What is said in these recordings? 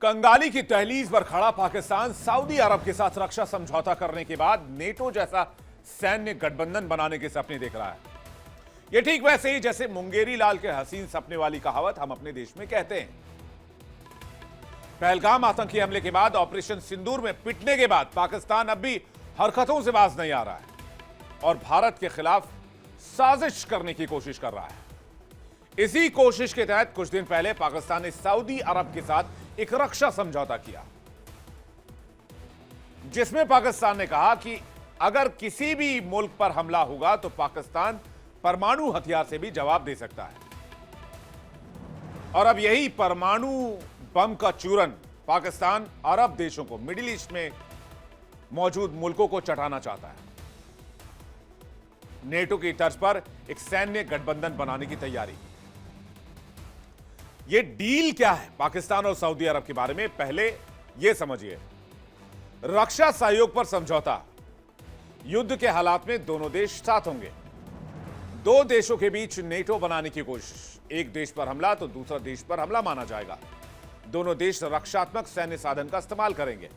कंगाली की दहलीज पर खड़ा पाकिस्तान सऊदी अरब के साथ रक्षा समझौता करने के बाद नेटो जैसा सैन्य गठबंधन बनाने के सपने देख रहा है। यह ठीक वैसे ही जैसे मुंगेरी लाल के हसीन सपने वाली कहावत हम अपने देश में कहते हैं। पहलगाम आतंकी हमले के बाद ऑपरेशन सिंदूर में पिटने के बाद पाकिस्तान अब भी हरकतों से बाज नहीं आ रहा है और भारत के खिलाफ साजिश करने की कोशिश कर रहा है। इसी कोशिश के तहत कुछ दिन पहले पाकिस्तान ने सऊदी अरब के साथ एक रक्षा समझौता किया, जिसमें पाकिस्तान ने कहा कि अगर किसी भी मुल्क पर हमला होगा तो पाकिस्तान परमाणु हथियार से भी जवाब दे सकता है। और अब यही परमाणु बम का चूरन पाकिस्तान अरब देशों को, मिडिल ईस्ट में मौजूद मुल्कों को चटाना चाहता है। नेटो की तर्ज पर एक सैन्य गठबंधन बनाने की तैयारी। यह डील क्या है पाकिस्तान और सऊदी अरब के बारे में पहले यह समझिए। रक्षा सहयोग पर समझौता। युद्ध के हालात में दोनों देश साथ होंगे। दो देशों के बीच नेटो बनाने की कोशिश। एक देश पर हमला तो दूसरा देश पर हमला माना जाएगा। दोनों देश रक्षात्मक सैन्य साधन का इस्तेमाल करेंगे।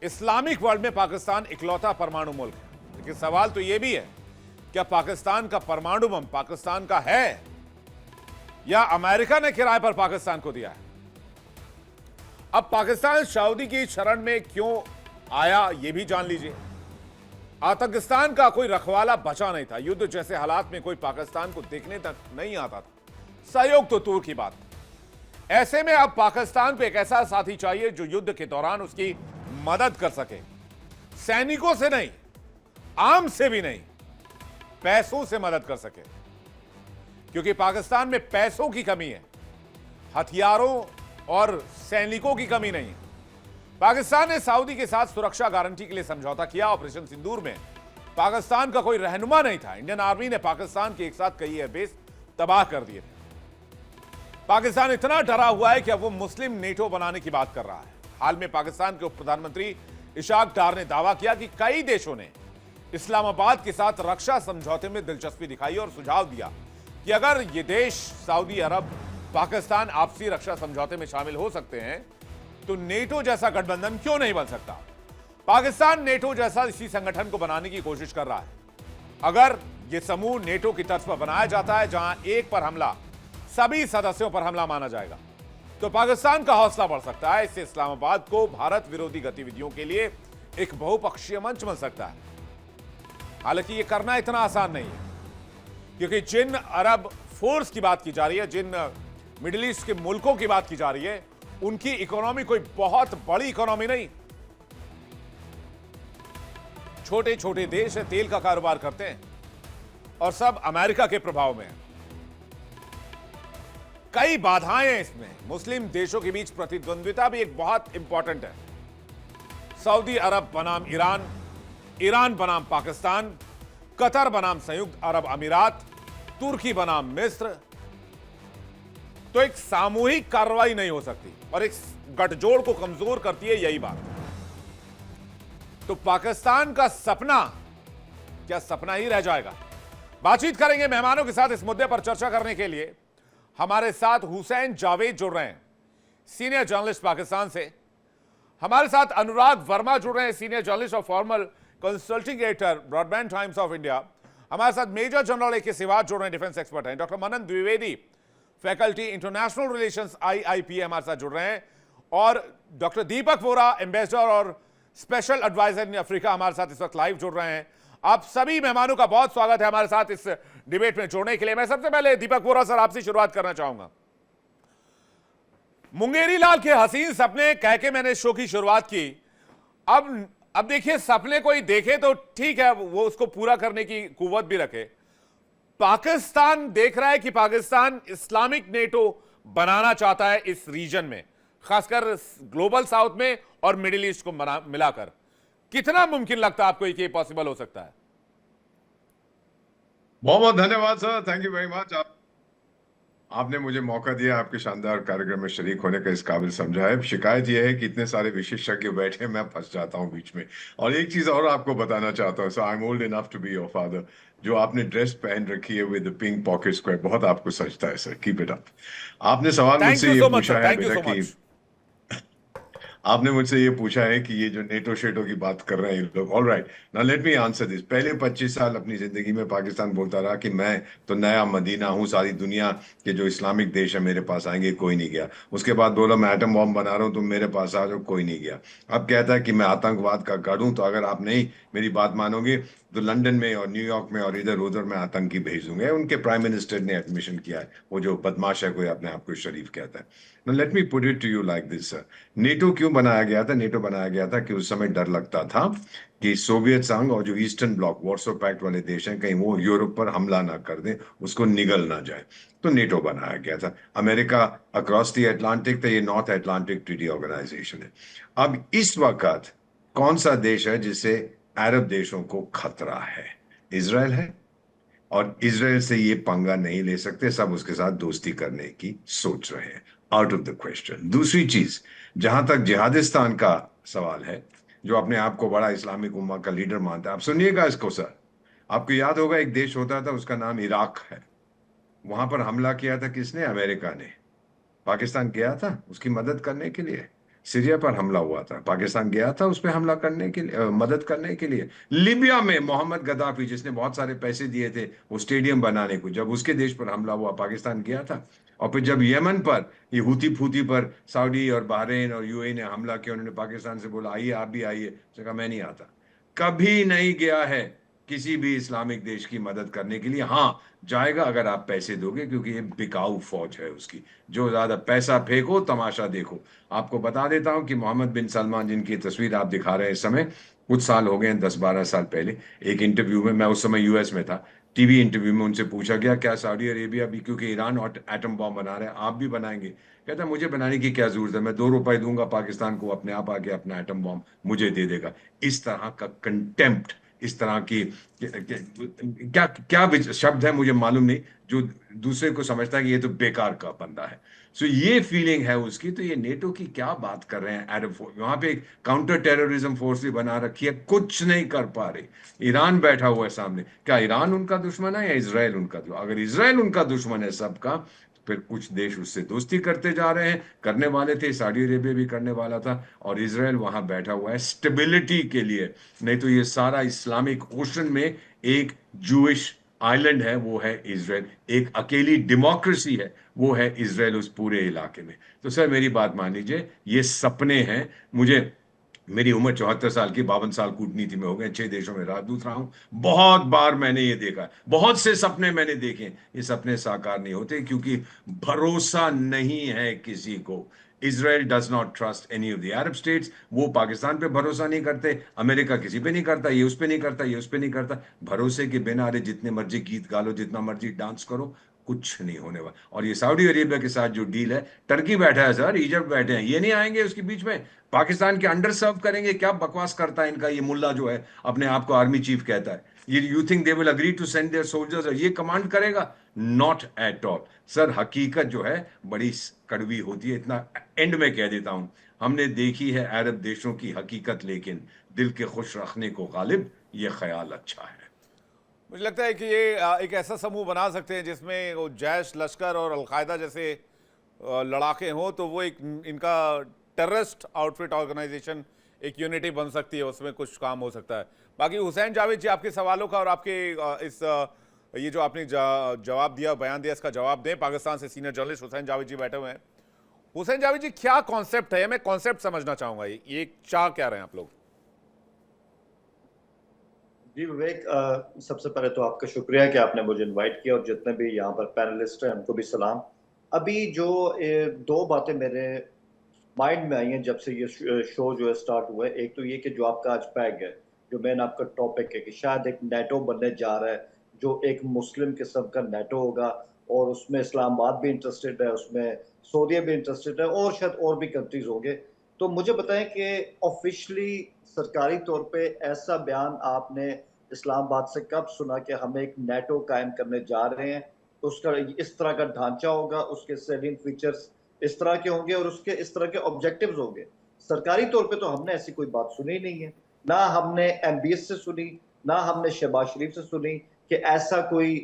इस्लामिक वर्ल्ड में पाकिस्तान इकलौता परमाणु मुल्क है, लेकिन सवाल तो यह भी है, क्या पाकिस्तान का परमाणु बम पाकिस्तान का है या अमेरिका ने किराए पर पाकिस्तान को दिया है? अब पाकिस्तान सऊदी की शरण में क्यों आया यह भी जान लीजिए। आतंकिस्तान का कोई रखवाला बचा नहीं था। युद्ध जैसे हालात में कोई पाकिस्तान को देखने तक नहीं आता था। सहयोग तो दूर की बात। ऐसे में अब पाकिस्तान को एक ऐसा साथी चाहिए जो युद्ध के दौरान उसकी मदद कर सके। सैनिकों से नहीं, आर्म से भी नहीं, पैसों से मदद कर सके, क्योंकि पाकिस्तान में पैसों की कमी है, हथियारों और सैनिकों की कमी नहीं है। पाकिस्तान ने सऊदी के साथ सुरक्षा गारंटी के लिए समझौता किया। ऑपरेशन सिंदूर में पाकिस्तान का कोई रहनुमा नहीं था। इंडियन आर्मी ने पाकिस्तान के एक साथ कई एयरबेस तबाह कर दिए थे। पाकिस्तान इतना डरा हुआ है कि अब वो मुस्लिम नेटो बनाने की बात कर रहा है। हाल में पाकिस्तान के उप प्रधानमंत्री इशाक डार ने दावा किया कि कई देशों ने इस्लामाबाद के साथ रक्षा समझौते में दिलचस्पी दिखाई और सुझाव दिया कि अगर ये देश सऊदी अरब पाकिस्तान आपसी रक्षा समझौते में शामिल हो सकते हैं तो नेटो जैसा गठबंधन क्यों नहीं बन सकता। पाकिस्तान नेटो जैसा इसी संगठन को बनाने की कोशिश कर रहा है। अगर यह समूह नेटो की तर्ज पर बनाया जाता है, जहां एक पर हमला सभी सदस्यों पर हमला माना जाएगा, तो पाकिस्तान का हौसला बढ़ सकता है। इससे इस्लामाबाद को भारत विरोधी गतिविधियों के लिए एक बहुपक्षीय मंच बन सकता है। हालांकि यह करना इतना आसान नहीं है, क्योंकि जिन अरब फोर्स की बात की जा रही है, जिन मिडिल ईस्ट के मुल्कों की बात की जा रही है, उनकी इकोनॉमी कोई बहुत बड़ी इकोनॉमी नहीं। छोटे छोटे देश है, तेल का कारोबार करते हैं और सब अमेरिका के प्रभाव में है। कई बाधाएं हैं इसमें। मुस्लिम देशों के बीच प्रतिद्वंद्विता भी एक बहुत इंपॉर्टेंट है। सऊदी अरब बनाम ईरान, ईरान बनाम पाकिस्तान, कतर बनाम संयुक्त अरब अमीरात, तुर्की बनाम मिस्र। तो एक सामूहिक कार्रवाई नहीं हो सकती और एक गठजोड़ को कमजोर करती है यही बात। तो पाकिस्तान का सपना क्या सपना ही रह जाएगा? बातचीत करेंगे मेहमानों के साथ इस मुद्दे पर चर्चा करने के लिए। हमारे साथ हुसैन जावेद जुड़ रहे हैं, सीनियर जर्नलिस्ट पाकिस्तान से। हमारे साथ अनुराग वर्मा जुड़ रहे हैं, सीनियर जर्नलिस्ट और formal consulting editor, broadband times of India. हमारे साथ मेजर जनरल ए के सिवाज जुड़ रहे हैं, डिफेंस एक्सपर्ट हैं। Doctor Manan Dwivedi, faculty international relations IIPA, हमारे साथ जुड़ रहे हैं। और डॉक्टर दीपक वोरा, एम्बेसडर और स्पेशल एडवाइजर इन अफ्रीका, हमारे साथ इस वक्त लाइव जुड़ रहे हैं। आप सभी मेहमानों का बहुत स्वागत है हमारे साथ इस डिबेट में जुड़ने के लिए। मैं सबसे पहले दीपक वोरा सर आपसे शुरुआत करना चाहूंगा। मुंगेरी लाल के हसीन सपने कह के मैंने शो की शुरुआत की। अब देखिए, सपने कोई देखे तो ठीक है, वो उसको पूरा करने की कुव्वत भी रखे। पाकिस्तान देख रहा है कि पाकिस्तान इस्लामिक नेटो बनाना चाहता है इस रीजन में, खासकर ग्लोबल साउथ में और मिडिल ईस्ट को मिलाकर। कितना मुमकिन लगता है आपको कि ये पॉसिबल हो सकता है? बहुत बहुत धन्यवाद sir, thank you very much. आपने मुझे मौका दिया, आपके शानदार कार्यक्रम में शरीक होने का इस काबिल समझा है। शिकायत यह है कि इतने सारे विशेषज्ञ बैठे, मैं फंस जाता हूं बीच में। और एक चीज और आपको बताना चाहता हूं sir, I am old enough to be your father. जो आपने ड्रेस पहन रखी है विद पिंक पॉकेट स्क्वायर, बहुत आपको सजता है सर, कीप इट अप। आपने सवाल थैंक मुझसे यू ये सो मच पूछा सर, है थैंक यू बेटा सो कि मच। आपने मुझसे ये पूछा है कि ये जो नेटो शेटो की बात कर रहे हैं ये लोग, all right, now let me answer this. पहले 25 साल अपनी जिंदगी में पाकिस्तान बोलता रहा कि मैं तो नया मदीना हूँ, सारी दुनिया के जो इस्लामिक देश है मेरे पास आएंगे, कोई नहीं गया। उसके बाद बोला मैं एटम बॉम्ब बना रहा हूँ, तुम मेरे पास आ जाओ, कोई नहीं गया। अब कहता है कि मैं आतंकवाद का गढ़ हूं, तो अगर आप नहीं मेरी बात मानोगे तो लंदन में और न्यूयॉर्क में और इधर उधर मैं आतंकी भेज दूंगा। उनके प्राइम मिनिस्टर ने एडमिशन किया है, वो जो बदमाश है, कोई अपने आप को शरीफ कहता है। Let me put it to you like this sir. NATO क्यों बनाया गया था? नेटो बनाया गया था कि उस समय डर लगता था कि सोवियत संघ और जो ईस्टर्न ब्लॉक वॉर्सो पैक्ट वाले देश हैं, कहीं वो यूरोप पर हमला ना कर दें, उसको निगल ना जाए। तो नेटो बनाया गया था। अमेरिका अक्रॉस द अटलांटिक था, ये नॉर्थ अटलांटिक ट्रीटी ऑर्गेनाइजेशन है। अब इस वक्त कौन सा देश है जिससे अरब देशों को खतरा है? इजराइल है। और इजराइल से ये पंगा नहीं ले सकते, सब उसके साथ दोस्ती करने की सोच रहे हैं। Out of the question. दूसरी चीज, जहां तक जिहादिस्तान का सवाल है, जो अपने आप को बड़ा इस्लामिक उम्मा का लीडर मानता है, आप सुनिएगा इसको सर। आपको याद होगा एक देश होता था, उसका नाम इराक है। वहां पर हमला किया था किसने? अमेरिका ने। पाकिस्तान गया था उसकी मदद करने के लिए। सीरिया पर हमला हुआ था, पाकिस्तान गया था उस पर हमला करने के लिए, मदद करने के लिए। लिबिया में मोहम्मद गद्दाफी, जिसने बहुत सारे पैसे दिए थे वो स्टेडियम बनाने को, जब उसके देश पर हमला हुआ पाकिस्तान गया था। और फिर जब यमन पर ये हुती फूती पर सऊदी और बहरीन और यूएई ने हमला किया, उन्होंने पाकिस्तान से बोला आइए आप भी आइए, उसने कहा मैं नहीं आता। कभी नहीं गया है किसी भी इस्लामिक देश की मदद करने के लिए। हाँ, जाएगा अगर आप पैसे दोगे, क्योंकि ये बिकाऊ फौज है उसकी। जो ज्यादा पैसा फेंको तमाशा देखो। आपको बता देता हूं कि मोहम्मद बिन सलमान, जिनकी तस्वीर आप दिखा रहे हैं इस समय, कुछ साल हो गए हैं, 10-12 साल पहले एक इंटरव्यू में, मैं उस समय यूएस में था, टीवी इंटरव्यू में उनसे पूछा गया क्या सऊदी अरेबिया भी, क्योंकि ईरान और एटम बॉम्ब बना रहा है, आप भी बनाएंगे? कहता है मुझे बनाने की क्या जरूरत है, मैं 2 रुपए दूंगा पाकिस्तान को, अपने आप आके अपना एटम बॉम्ब मुझे दे देगा। इस तरह का कंटेम्प्ट, इस तरह की क्या क्या शब्द है मुझे मालूम नहीं, जो दूसरे को समझता है कि ये तो बेकार का बंदा है। सो ये फीलिंग है उसकी। तो ये नेटो की क्या बात कर रहे हैं? अरब फोर्स वहां पे एक काउंटर टेररिज्म फोर्स भी बना रखी है, कुछ नहीं कर पा रहे। ईरान बैठा हुआ है सामने। क्या ईरान उनका दुश्मन है या इसराइल उनका? अगर इसराइल उनका दुश्मन है सबका, फिर कुछ देश उससे दोस्ती करते जा रहे हैं, करने वाले थे, सऊदी अरेबिया भी करने वाला था, और इसराइल वहां बैठा हुआ है स्टेबिलिटी के लिए। नहीं तो ये सारा इस्लामिक ओशन में एक जूइश आइलैंड है, वो है इसराइल। एक अकेली डेमोक्रेसी है, वो है इसराइल उस पूरे इलाके में। तो सर मेरी बात मान लीजिए, ये सपने हैं। मुझे, मेरी उम्र 74 साल की, 52 साल कूटनीति में हो गए, 6 देशों में राजदूत रहा हूं। बहुत बार मैंने ये देखा, बहुत से सपने मैंने देखे। ये सपने साकार नहीं होते, क्योंकि भरोसा नहीं है किसी को। Israel does not trust any of the Arab states. वो पाकिस्तान पे भरोसा नहीं करते, अमेरिका किसी पे नहीं करता, ये उस पे नहीं करता, ये उस पे नहीं करता। भरोसे के बिना अरे जितने मर्जी गीत गा लो, जितना मर्जी डांस करो, कुछ नहीं होने वाला। और ये सऊदी अरेबिया के साथ जो डील है, टर्की बैठा है सर, इजिप्ट बैठे हैं, ये नहीं आएंगे उसके बीच में, पाकिस्तान के अंडर सर्व करेंगे। क्या बकवास करता है इनका ये मुल्ला जो है, अपने आप को आर्मी चीफ कहता है। ये you think they will agree to send their soldiers? ये कमांड करेगा? Not at all sir. हकीकत जो है बड़ी कड़वी होती है। इतना एंड में कह देता हूं, हमने देखी है अरब देशों की हकीकत, लेकिन दिल के खुश रखने को गालिब ये ख्याल अच्छा है। मुझे लगता है कि ये एक ऐसा समूह बना सकते हैं जिसमें वो जैश, लश्कर और अलकायदा जैसे लड़ाके हों, तो वो एक इनका टेररिस्ट आउटफिट ऑर्गेनाइजेशन, एक यूनिटी बन सकती है, उसमें कुछ काम हो सकता है। बाकी हुसैन जावेद जी, आपके सवालों का और आपके ये जो आपने जवाब दिया, बयान दिया, इसका जवाब दें। पाकिस्तान से सीनियर जर्नलिस्ट हुसैन जावेद जी बैठे हुए हैं। हुसैन जावेद जी, क्या कॉन्सेप्ट है? मैं कॉन्सेप्ट समझना चाहूंगा, ये चाह क्या रहे हैं आप लोग? जी विवेक, सबसे पहले तो आपका शुक्रिया कि आपने मुझे इनवाइट किया, और जितने भी यहाँ पर पैनलिस्ट हैं उनको भी सलाम। अभी जो दो बातें मेरे माइंड में आई हैं जब से ये शो जो है स्टार्ट हुआ है। एक तो ये कि जो आपका आज पैग है, जो मेन आपका टॉपिक है, कि शायद एक नेटो बनने जा रहा है, जो एक मुस्लिम किस्म का नेटो होगा, और उसमें इस्लामाबाद भी इंटरेस्टेड है, उसमें सऊदीया भी इंटरेस्टेड है, और शायद और भी कंट्रीज होंगे। तो मुझे बताएं कि ऑफिशियली सरकारी तौर पे ऐसा बयान आपने इस्लामाबाद से कब सुना कि हम एक नेटो कायम करने जा रहे हैं? उसका इस तरह का ढांचा होगा, उसके सेलिंग फीचर्स इस तरह के होंगे, और उसके इस तरह के ऑब्जेक्टिव्स होंगे। सरकारी तौर पे तो हमने ऐसी कोई बात सुनी नहीं है, ना हमने एमबीएस से सुनी, ना हमने शहबाज शरीफ से सुनी कि ऐसा कोई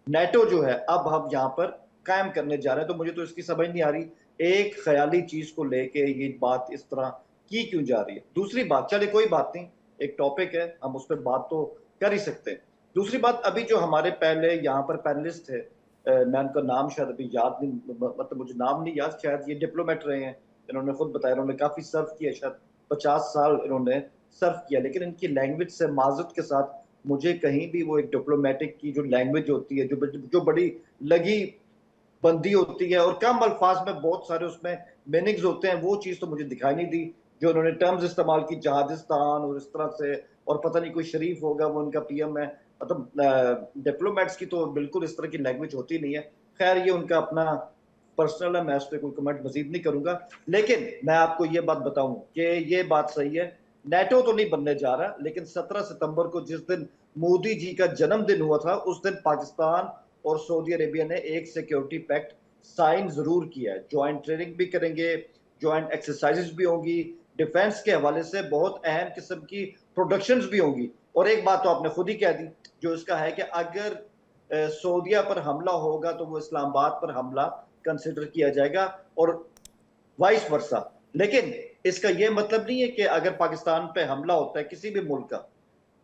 नेटो जो है अब हम यहाँ पर कायम करने जा रहे हैं। तो मुझे तो इसकी समझ नहीं आ रही। एक ख्याली चीज को लेके ये बात इस तरह की क्यों जा रही है। दूसरी बात, चले कोई बात नहीं, एक टॉपिक है, हम उस पर बात तो कर ही सकते हैं। दूसरी बात, अभी जो हमारे पहले यहाँ पर पैनलिस्ट थे, मैं उनका नाम शायद अभी याद नहीं, मतलब मुझे नाम नहीं याद, शायद ये डिप्लोमेट रहे हैं, इन्होंने खुद बताया इन्होंने काफी सर्व किया, शायद 50 साल इन्होंने सर्व किया, लेकिन इनकी लैंग्वेज से माजरत के साथ मुझे कहीं भी वो एक डिप्लोमेटिक की जो लैंग्वेज होती है, जो बड़ी लगी बंदी होती है और कम अल्फाज में बहुत सारे उसमें मीनिंग्स होते हैं, वो चीज तो मुझे दिखाई नहीं दी। जो उन्होंने टर्म्स इस्तेमाल की जहादिस्तान और इस तरह से, और पता नहीं कोई शरीफ होगा वो उनका पीएम है, मतलब डिप्लोमेट्स की तो बिल्कुल इस तरह की लैंग्वेज होती नहीं है। खैर ये उनका अपना पर्सनल है, मैं उस पर कोई कमेंट मजीद नहीं करूंगा। लेकिन मैं आपको ये बात बताऊं कि ये बात सही है, नेटो तो नहीं बनने जा रहा, लेकिन 17 सितंबर को जिस दिन मोदी जी का जन्मदिन हुआ था, उस दिन पाकिस्तान और सऊदी अरेबिया ने एक सिक्योरिटी पैक्ट साइन जरूर किया है। ज्वाइंट ट्रेनिंग भी करेंगे, ज्वाइंट एक्सरसाइजेस भी होंगी, डिफेंस के हवाले से बहुत अहम किस्म की प्रोडक्शंस भी होंगी। और एक बात तो आपने खुद ही कह दी, जो इसका है कि अगर सऊदिया पर हमला होगा तो वो इस्लामाबाद पर हमला कंसिडर किया जाएगा और वाइस वर्सा। लेकिन इसका यह मतलब नहीं है कि अगर पाकिस्तान पे हमला होता है किसी भी मुल्क का,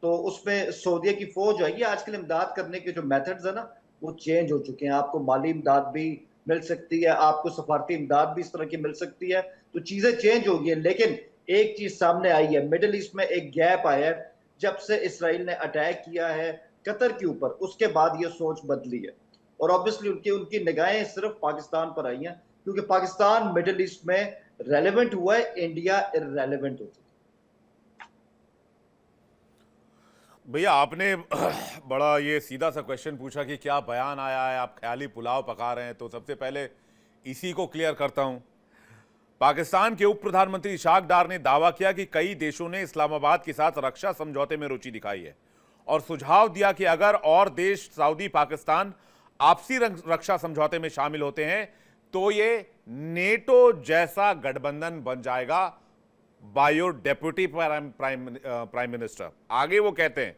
तो उसमें सऊदिया की फौज आएगी। आजकल इमदाद करने के जो मेथड्स है ना, वो चेंज हो चुके हैं। आपको माली इमदाद भी मिल सकती है, आपको सफारती इमदाद भी इस तरह की मिल सकती है, तो चीजें चेंज हो गई हैं। लेकिन एक चीज सामने आई है, मिडिल ईस्ट में एक गैप आया है जब से इसराइल ने अटैक किया है कतर के ऊपर, उसके बाद ये सोच बदली है। और ऑब्वियसली उनकी निगाहें सिर्फ पाकिस्तान पर आई हैं, क्योंकि पाकिस्तान मिडिल ईस्ट में रेलेवेंट हुआ है, इंडिया इररेलेवेंट हो चुका है। भैया आपने बड़ा ये सीधा सा क्वेश्चन पूछा कि क्या बयान आया है, आप ख्याली पुलाव पका रहे हैं, तो सबसे पहले इसी को क्लियर करता हूं। पाकिस्तान के उप प्रधानमंत्री इशाक डार ने दावा किया कि कई देशों ने इस्लामाबाद के साथ रक्षा समझौते में रुचि दिखाई है और सुझाव दिया कि अगर और देश सऊदी पाकिस्तान आपसी रक्षा समझौते में शामिल होते हैं तो ये नेटो जैसा गठबंधन बन जाएगा। बायो डेप्यूटी प्राइम मिनिस्टर आगे वो कहते हैं,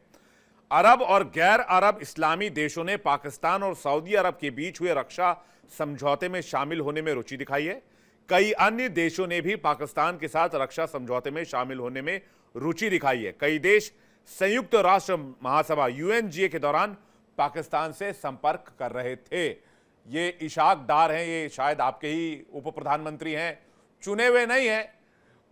अरब और गैर अरब इस्लामी देशों ने पाकिस्तान और सऊदी अरब के बीच हुए रक्षा समझौते में शामिल होने में रुचि दिखाई है। कई अन्य देशों ने भी पाकिस्तान के साथ रक्षा समझौते में शामिल होने में रुचि दिखाई है। कई देश संयुक्त राष्ट्र महासभा यूएनजीए के दौरान पाकिस्तान से संपर्क कर रहे थे। ये इशाक डार हैं, ये शायद आपके ही उप प्रधानमंत्री हैं, चुने हुए नहीं हैं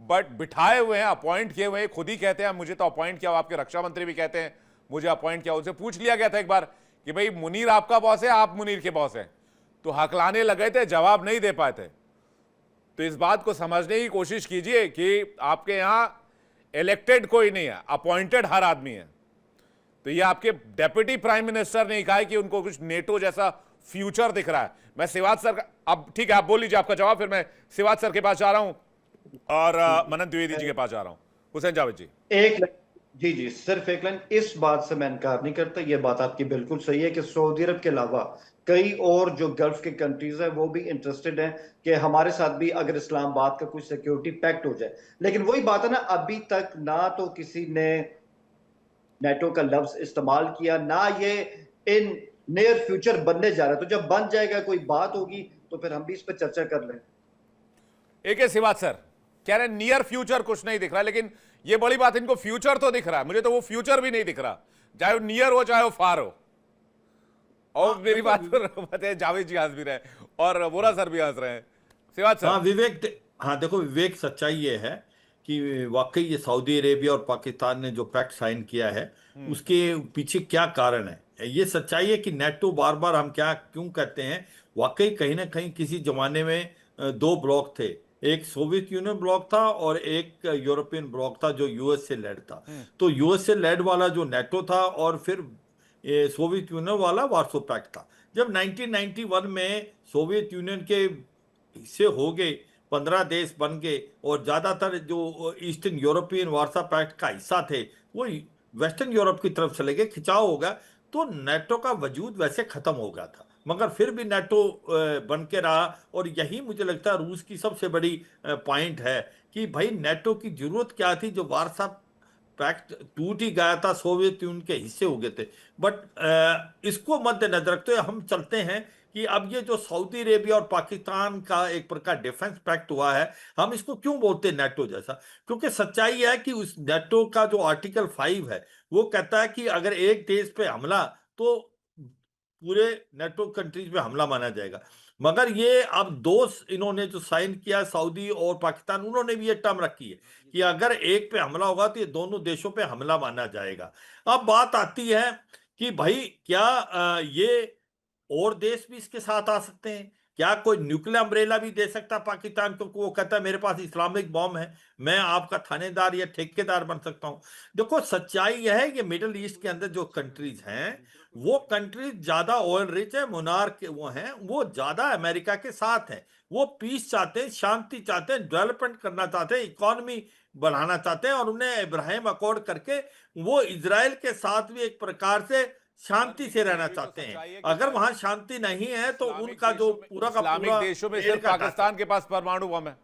बट बिठाए हुए हैं, अपॉइंट किए हुए हैं। खुद ही कहते हैं मुझे तो अपॉइंट किया, आपके रक्षा मंत्री भी कहते हैं मुझे अपॉइंट किया। उनसे पूछ लिया गया था एक बार कि भाई मुनीर आपका बॉस है, आप मुनीर के बॉस हैं, तो हकलाने लगे थे, जवाब नहीं दे पाए थे। तो इस बात को समझने की कोशिश कीजिए कि आपके यहां इलेक्टेड कोई नहीं है, अपॉइंटेड हर आदमी है। तो ये आपके डेप्यूटी प्राइम मिनिस्टर ने कहा कि उनको कुछ नेटो जैसा फ्यूचर दिख रहा है। मैं सिवाज सर का, अब ठीक है आप बोल लीजिए आपका जवाब, फिर मैं सिवाज सर के पास जा रहा हूं और मनन द्विवेदी जी के पास जा रहा हूं। हुसैन जावेद जी, एक जी जी सिर्फ एक लाइन, इस बात से मैं इनकार नहीं करता, ये बात आपकी बिल्कुल सही है कि सऊदी अरब के अलावा कई और जो गल्फ के कंट्रीज हैं वो भी इंटरेस्टेड हैं कि हमारे साथ भी अगर इस्लामाबाद का कोई सिक्योरिटी पैक्ट हो जाए। लेकिन वही बात है ना, अभी तक ना तो किसी ने नेटो का लफ्ज इस्तेमाल किया, ना ये इन नियर फ्यूचर बनने जा रहा है। तो जब बन जाएगा, कोई बात होगी, तो फिर हम भी इस पर चर्चा कर लें। एक सिवाज सर कह रहे हैं नियर फ्यूचर कुछ नहीं दिख रहा, लेकिन ये बड़ी बात, इनको फ्यूचर तो दिख रहा है, मुझे तो वो फ्यूचर भी नहीं दिख रहा, चाहे वो नियर हो चाहे वो फार हो। और मेरी बात पर जावेद जी हंस भी रहे और वोरा सर भी हंस रहे हैं। सिवाज सर। हाँ विवेक, हाँ देखो विवेक, सच्चाई ये है कि वाकई ये सऊदी अरेबिया और पाकिस्तान ने जो पैक्ट साइन किया है उसके पीछे क्या कारण है। ये सच्चाई है कि नेटो, बार बार हम क्या क्यों कहते हैं, वाकई कहीं ना कहीं किसी जमाने में दो ब्लॉक थे, एक सोवियत यूनियन ब्लॉक था और एक यूरोपियन ब्लॉक था जो यूएस से लेड था। तो यूएस से लेड वाला जो नेटो था और फिर सोवियत यूनियन वाला वार्सो पैक्ट था। जब 1991 में सोवियत यूनियन के हिस्से हो गए, 15 देश बन गए और ज्यादातर जो ईस्टर्न यूरोपियन वार्सा पैक्ट का हिस्सा थे वो वेस्टर्न यूरोप की तरफ चले गए, खिंचाव हो गया, तो नेटो का वजूद वैसे खत्म हो गया था। मगर फिर भी नेटो बन के रहा और यही मुझे लगता है रूस की सबसे बड़ी पॉइंट है कि भाई नेटो की जरूरत क्या थी, जो वार्सा पैक्ट टूट ही गया था, सोवियत यूनियन के हिस्से हो गए थे। बट इसको मद्देनजर रखते हुए हम चलते हैं कि अब ये जो सऊदी अरेबिया और पाकिस्तान का एक प्रकार डिफेंस पैक्ट हुआ है, हम इसको क्यों बोलते हैं नेटो जैसा? क्योंकि सच्चाई है कि उस नेटो का जो आर्टिकल 5 है, वो कहता है कि अगर एक देश पे हमला तो पूरे नेटो कंट्रीज पे हमला माना जाएगा। मगर ये अब इन्होंने जो साइन किया सऊदी और पाकिस्तान, उन्होंने भी ये टर्म रखी है कि अगर एक पे हमला होगा तो ये दोनों देशों पे हमला माना जाएगा। अब बात आती है कि भाई क्या ये और देश भी इसके साथ आ सकते हैं? क्या कोई न्यूक्लियर अम्ब्रेला भी दे सकता है पाकिस्तान को? वो कहता है मेरे पास इस्लामिक बॉम्ब है, मैं आपका थानेदार या ठेकेदार बन सकता हूं। देखो सच्चाई यह है कि मिडिल ईस्ट के अंदर जो कंट्रीज हैं, वो कंट्रीज ज्यादा ऑयल रिच है, मोनार्क वो हैं, वो ज्यादा अमेरिका के साथ हैं। वो पीस चाहते हैं, शांति चाहते हैं, डेवलपमेंट करना चाहते हैं, इकोनॉमी बढ़ाना चाहते हैं, और उन्हें इब्राहिम अकॉर्ड करके वो इजराइल के साथ भी एक प्रकार से शांति से रहना चाहते हैं। अगर वहां शांति नहीं है तो उनका जो पूरा का इस्लामिक पूरा देशों में ट्रेड सिर्फ का ढांचा- पाकिस्तान के पास परमाणु बम है।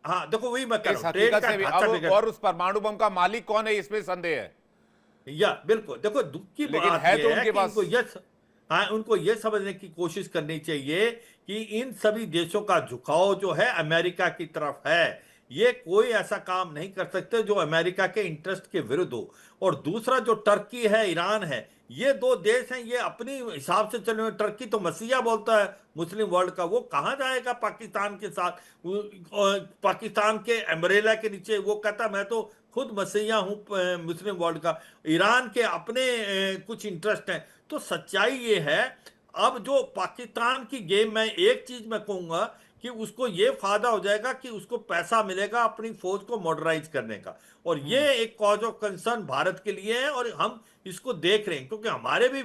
हाँ देखो वही मैं कह इस रहा हूं, ट्रेड हकीकत का से भी ढांचा अब बिगड़ और उस परमाणु बम का मालिक कौन है इसमें संदेह है। या बिल्कुल देखो दुख की लेकिन बात है यह तो है उनके कि पास। उनको ये समझने की कोशिश करनी चाहिए कि इन सभी देशों का झुकाव जो है अमेरिका की तरफ है। ये कोई ऐसा काम नहीं कर सकते जो अमेरिका के इंटरेस्ट के विरुद्ध हो। और दूसरा जो टर्की है, ईरान है, ये दो देश हैं, ये अपनी हिसाब से चले हुए। टर्की तो मसीहा बोलता है मुस्लिम वर्ल्ड का, वो कहां जाएगा पाकिस्तान के साथ? पाकिस्तान के अम्ब्रेला के नीचे वो कहता मैं तो खुद मसीहा हूं मुस्लिम वर्ल्ड का। ईरान के अपने कुछ इंटरेस्ट हैं। तो सच्चाई ये है, अब जो पाकिस्तान की गेम में एक चीज मैं कहूंगा कि उसको ये फायदा हो जाएगा कि उसको पैसा मिलेगा अपनी फौज को मॉडर्नाइज करने का, और ये एक कॉज ऑफ कंसर्न भारत के लिए है। और हम इसको देख रहे हैं क्योंकि हमारे भी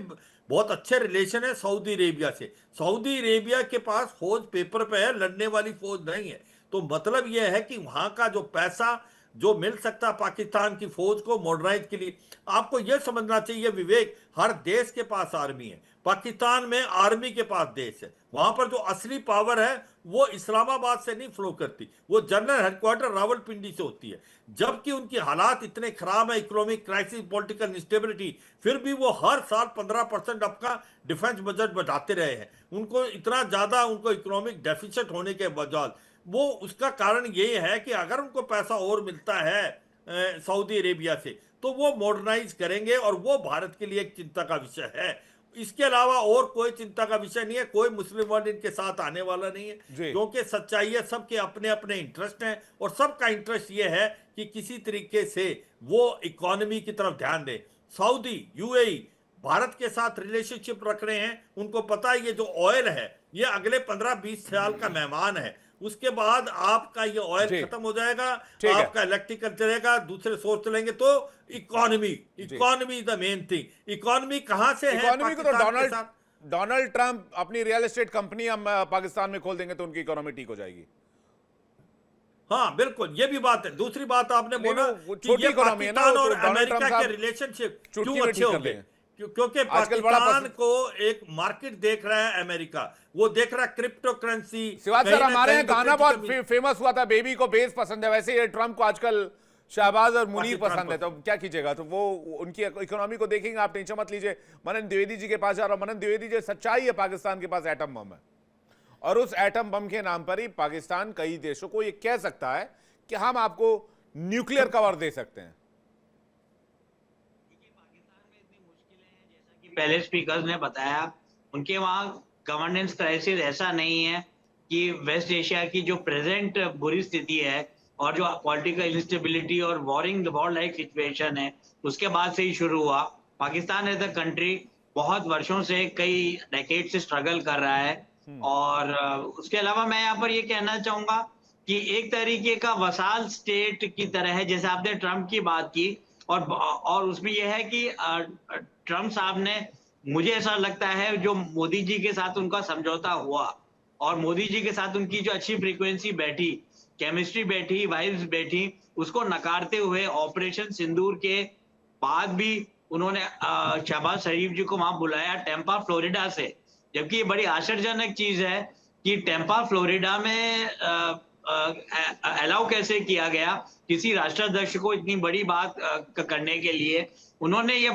बहुत अच्छे रिलेशन है सऊदी अरेबिया से। सऊदी अरेबिया के पास फौज पेपर पे है, लड़ने वाली फौज नहीं है। तो मतलब यह है कि वहां का जो पैसा जो मिल सकता है पाकिस्तान की फौज को मॉडर्नाइज के लिए, आपको यह समझना चाहिए विवेक, हर देश के पास आर्मी है। पाकिस्तान में आर्मी के पास देश है, वहां पर जो असली पावर है वो इस्लामाबाद से नहीं फ्लो करती, वो जनरल हेडक्वार्टर रावलपिंडी से होती है। जबकि उनकी हालात इतने खराब है, इकोनॉमिक क्राइसिस, पॉलिटिकल इंस्टेबिलिटी, फिर भी वो हर साल 15% अपना डिफेंस बजट बढ़ाते रहे हैं। उनको इतना ज्यादा उनको इकोनॉमिक डेफिसिट होने के बावजूद, वो उसका कारण ये है कि अगर उनको पैसा और मिलता है सऊदी अरेबिया से तो वो मॉडर्नाइज करेंगे, और वो भारत के लिए एक चिंता का विषय है। इसके अलावा और कोई चिंता का विषय नहीं है। कोई मुस्लिम वर्ल्ड इनके साथ आने वाला नहीं है, क्योंकि सच्चाई है सबके अपने अपने इंटरेस्ट हैं, और सबका इंटरेस्ट ये है कि किसी तरीके से वो इकोनॉमी की तरफ ध्यान दें। सऊदी, यूएई भारत के साथ रिलेशनशिप रख रहे हैं। उनको पता है ये जो ऑयल है ये अगले 15-20 साल का मेहमान है। उसके बाद आपका ये ऑयल खत्म हो जाएगा, आपका इलेक्ट्रिकल चलेगा, दूसरे सोर्स चलेंगे। तो economy is the main thing. Economy कहां से है? इकोनॉमी को तो डोनाल्ड ट्रंप अपनी रियल एस्टेट कंपनी हम पाकिस्तान में खोल देंगे तो उनकी इकोनॉमी ठीक हो जाएगी। हाँ बिल्कुल, ये भी बात है। दूसरी बात आपने बोला कि ये पाकिस्तान और अमेरिका के रिलेशनशिप क्यों अच्छे होंगे? क्योंकि पाकिस्तान को एक मार्केट देख रहा है अमेरिका, वो देख रहा है क्रिप्टो करेंसी। शिवाज सर, हमारे यहाँ गाना बहुत फेमस हुआ था, बेबी को बेस पसंद है, वैसे ये ट्रंप को आजकल शहबाज और मुनीर पसंद है। तो क्या कीजिएगा? तो वो उनकी इकोनॉमी को देखेंगे, आप टेंशन मत लीजिए। मनन द्विवेदी जी के पास जा रहा हूं। मनन द्विवेदी जी, सच्चाई है पाकिस्तान के पास एटम बम है, और उस एटम बम के नाम पर ही पाकिस्तान कई देशों को ये कह सकता है कि हम आपको न्यूक्लियर कवर दे सकते हैं। पहले स्पीकर्स ने बताया, उनके वहां गवर्नेंस क्राइसिस ऐसा नहीं है कि वेस्ट एशिया की जो प्रेजेंट बुरी स्थिति है और जो पॉलिटिकल इंस्टेबिलिटी और वॉर लाइक सिचुएशन है उसके बाद से ही शुरू हुआ। पाकिस्तान एज अ कंट्री बहुत वर्षों से, कई डेकेड से स्ट्रगल कर रहा है। और उसके अलावा मैं यहाँ पर ये कहना चाहूंगा कि एक तरीके का वसाल स्टेट की तरह है, जैसे आपने ट्रम्प की बात की, और उसमें यह है कि ट्रम्प साहब ने, मुझे ऐसा लगता है, जो मोदी जी के साथ उनका समझौता हुआ और मोदी जी के साथ उनकी जो अच्छी फ्रीक्वेंसी बैठी, केमिस्ट्री बैठी, वाइब्स बैठी, उसको नकारते हुए ऑपरेशन सिंदूर के बाद भी उन्होंने शहबाज शरीफ जी को वहां बुलाया टेम्पा फ्लोरिडा से। जबकि ये बड़ी आश्चर्यजनक चीज है कि टेम्पा फ्लोरिडा में अलाउ कैसे किया गया किसी राष्ट्राध्यक्ष को इतनी बड़ी बात करने के लिए। उन्होंने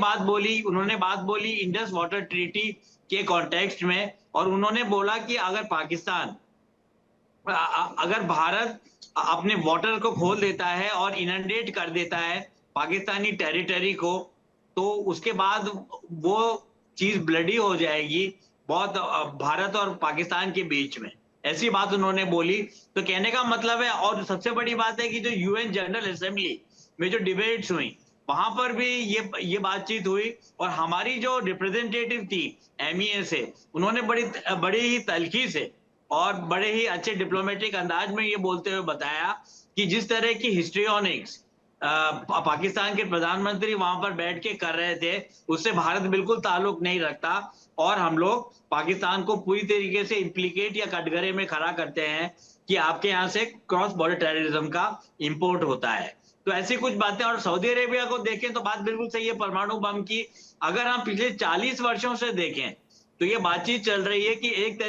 बात बोली इंडस वाटर ट्रीटी के कॉन्टेक्स्ट में, और उन्होंने बोला कि अगर भारत अपने वाटर को खोल देता है और इनंडेट कर देता है पाकिस्तानी टेरिटरी को, तो उसके बाद वो चीज ब्लडी हो जाएगी बहुत भारत और पाकिस्तान के बीच में। ऐसी बात उन्होंने बोली। तो कहने का मतलब है, और सबसे बड़ी बात है कि जो यूएन जनरल असेंबली में जो डिबेट्स हुई, वहां पर भी ये बातचीत हुई, और हमारी जो रिप्रेजेंटेटिव थी एमईए से, उन्होंने बड़ी ही तल्खी से और बड़े ही अच्छे डिप्लोमेटिक अंदाज में ये बोलते हुए बताया कि जिस तरह की हिस्ट्रियोनिक्स पाकिस्तान के प्रधानमंत्री वहां पर बैठ के कर रहे थे, उससे भारत बिल्कुल ताल्लुक नहीं रखता, और हम लोग पाकिस्तान को पूरी तरीके से इम्प्लीकेट या कटघरे में खड़ा करते हैं कि आपके यहाँ से क्रॉस बॉर्डर टेररिज्म का इंपोर्ट होता है। तो ऐसी कुछ बातें। और सऊदी अरेबिया को देखें तो बात बिल्कुल सही है परमाणु बम की। अगर हम पिछले 40 वर्षों से देखें तो ये बातचीत चल रही है कि एक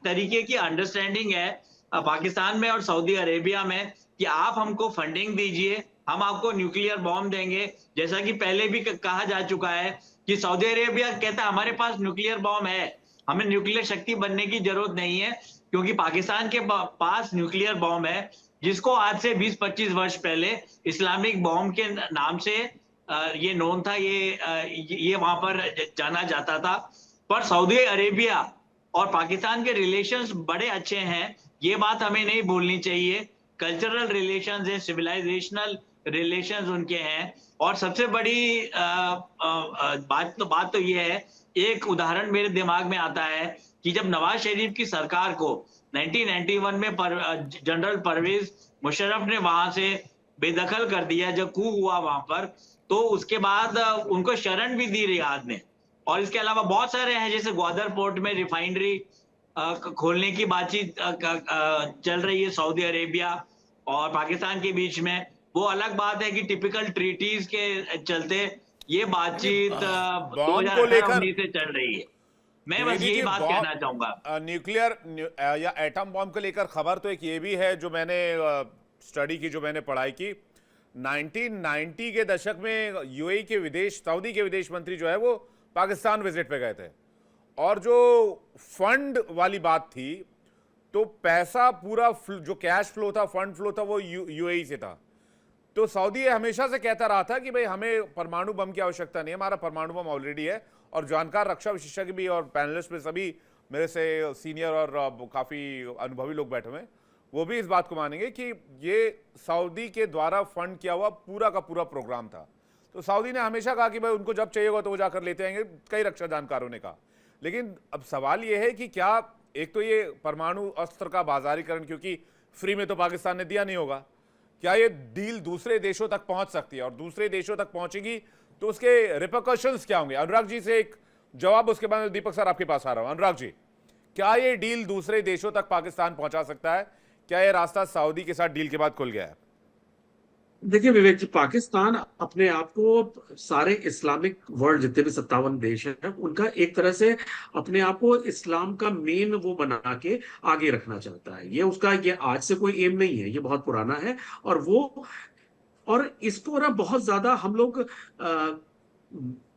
तरीके की अंडरस्टैंडिंग है पाकिस्तान में और सऊदी अरेबिया में कि आप हमको फंडिंग दीजिए, हम आपको न्यूक्लियर बॉम्ब देंगे। जैसा कि पहले भी कहा जा चुका है कि सऊदी अरेबिया कहता है हमारे पास न्यूक्लियर बॉम्ब है, हमें न्यूक्लियर शक्ति बनने की जरूरत नहीं है, क्योंकि पाकिस्तान के पास न्यूक्लियर बॉम्ब है, जिसको आज से 20-25 वर्ष पहले इस्लामिक बॉम्ब के नाम से ये नोन था, ये वहां पर जाना जाता था। पर सऊदी अरेबिया और पाकिस्तान के रिलेशंस बड़े अच्छे हैं, ये बात हमें नहीं भूलनी चाहिए। कल्चरल रिलेशंस है, सिविलाइजेशनल रिलेशंस उनके हैं। और सबसे बड़ी बात तो ये है, एक उदाहरण मेरे दिमाग में आता है कि जब नवाज शरीफ की सरकार को 1991 में जनरल परवेज मुशर्रफ ने वहां से बेदखल कर दिया, जब कू हुआ वहां पर, तो उसके बाद उनको शरण भी दी रियाद ने। और इसके अलावा बहुत सारे हैं, जैसे ग्वादर पोर्ट में रिफाइनरी खोलने की बातचीत चल रही है सऊदी अरेबिया और पाकिस्तान के बीच में। वो अलग बात है कि टिपिकल ट्रीटीज के चलते ये बातचीत बॉम्ब को लेकर 2018-19 से चल रही है। मैं बस यही बात कहना चाहूंगा। न्यूक्लियर या एटम बॉम्ब को लेकर खबर तो एक ये भी है, जो मैंने स्टडी की, जो मैंने पढ़ाई की, 1990 के दशक में यूएई के सऊदी के विदेश मंत्री जो है वो पाकिस्तान विजिट पे गए थे, और जो फंड वाली बात थी, तो पैसा पूरा जो कैश फ्लो था, फंड फ्लो था, वो यूएई से था। तो सऊदी हमेशा से कहता रहा था कि भाई हमें परमाणु बम की आवश्यकता नहीं है, हमारा परमाणु बम ऑलरेडी है। और जानकार रक्षा विशेषज्ञ भी और पैनलिस्ट में सभी मेरे से सीनियर और काफ़ी अनुभवी लोग बैठे हुए हैं, वो भी इस बात को मानेंगे कि ये सऊदी के द्वारा फंड किया हुआ पूरा का पूरा प्रोग्राम था। तो सऊदी ने हमेशा कहा कि भाई उनको जब चाहिए होगा तो वो जाकर लेते आएंगे, कई रक्षा जानकारों ने कहा। लेकिन अब सवाल ये है कि क्या, एक तो ये परमाणु अस्त्र का बाजारीकरण, क्योंकि फ्री में तो पाकिस्तान ने दिया नहीं होगा, क्या ये डील दूसरे देशों तक पहुंच सकती है, और दूसरे देशों तक पहुंचेगी तो उसके रिपरकशंस क्या होंगे? अनुराग जी से एक जवाब, उसके बाद दीपक सर आपके पास आ रहा हूं। अनुराग जी, क्या ये डील दूसरे देशों तक पाकिस्तान पहुंचा सकता है? क्या ये रास्ता सऊदी के साथ डील के बाद खुल गया है? देखिए विवेक जी, पाकिस्तान अपने आप को सारे इस्लामिक वर्ल्ड जितने भी 57 देश हैं उनका एक तरह से अपने आप को इस्लाम का मेन वो बना के आगे रखना चाहता है। ये उसका, ये आज से कोई एम नहीं है, ये बहुत पुराना है। और इसको ना बहुत ज्यादा हम लोग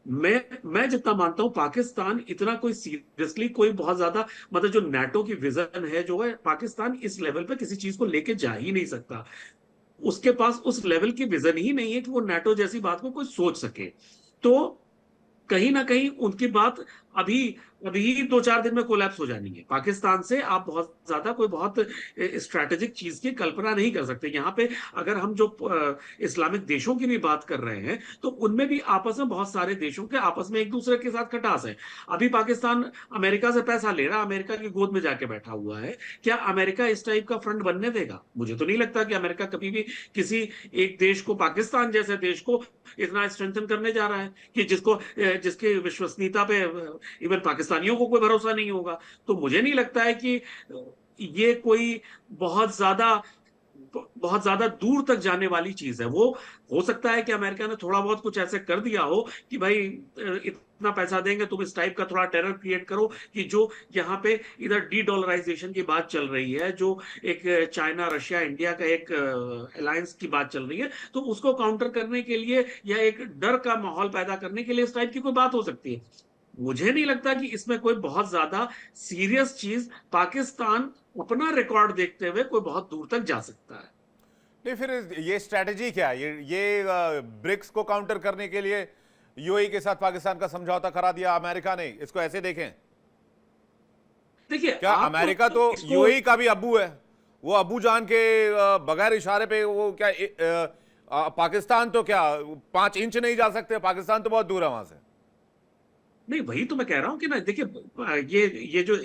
मैं जितना मानता हूं पाकिस्तान इतना कोई सीरियसली कोई बहुत ज्यादा, मतलब जो नाटो की विजन है जो है, पाकिस्तान इस लेवल पे किसी चीज को लेके जा ही नहीं सकता। उसके पास उस लेवल की विजन ही नहीं है कि वो नाटो जैसी बात को कोई सोच सके। तो कहीं ना कहीं उनकी बात अभी 2-4 दिन में कोलैप्स हो जानी है। पाकिस्तान से आप बहुत ज्यादा कोई बहुत स्ट्रैटेजिक चीज की कल्पना नहीं कर सकते। यहाँ पे अगर हम जो इस्लामिक देशों की भी बात कर रहे हैं तो उनमें भी आपस में बहुत सारे देशों के आपस में एक दूसरे के साथ खटास है। अभी पाकिस्तान अमेरिका से पैसा ले रहा, अमेरिका की गोद में जाके बैठा हुआ है। क्या अमेरिका इस टाइप का फ्रंट बनने देगा? मुझे तो नहीं लगता कि अमेरिका कभी भी किसी एक देश को, पाकिस्तान जैसे देश को, इतना स्ट्रेंथन करने जा रहा है कि जिसकी विश्वसनीयता पे इवन पाकिस्तानियों को कोई भरोसा नहीं होगा। तो मुझे नहीं लगता है कि ये कोई बहुत ज्यादा दूर तक जाने वाली चीज है। वो हो सकता है कि अमेरिका ने थोड़ा बहुत कुछ ऐसे कर दिया हो कि भाई इतना पैसा देंगे, तुम इस टाइप का थोड़ा टेरर क्रिएट करो, कि जो यहाँ पे इधर डी डॉलराइजेशन की बात चल रही है, जो एक चाइना रशिया इंडिया का एक अलायंस की बात चल रही है, तो उसको काउंटर करने के लिए या एक डर का माहौल पैदा करने के लिए इस टाइप की कोई बात हो सकती है। मुझे नहीं लगता कि इसमें कोई बहुत ज्यादा सीरियस चीज पाकिस्तान अपना रिकॉर्ड देखते हुए कोई बहुत दूर तक जा सकता है। नहीं, फिर ये स्ट्रैटेजी क्या है? ये ब्रिक्स को काउंटर करने के लिए यूएई के साथ पाकिस्तान का समझौता करा दिया अमेरिका ने, इसको ऐसे देखें? देखिए, क्या अमेरिका तो यूएई का भी अब्बू है, वो अब्बू जान के बगैर इशारे पे वो क्या पाकिस्तान तो क्या 5 इंच नहीं जा सकते? पाकिस्तान तो बहुत दूर है वहां से। नहीं, वही तो मैं कह रहा हूं कि ना, देखिए, ये जो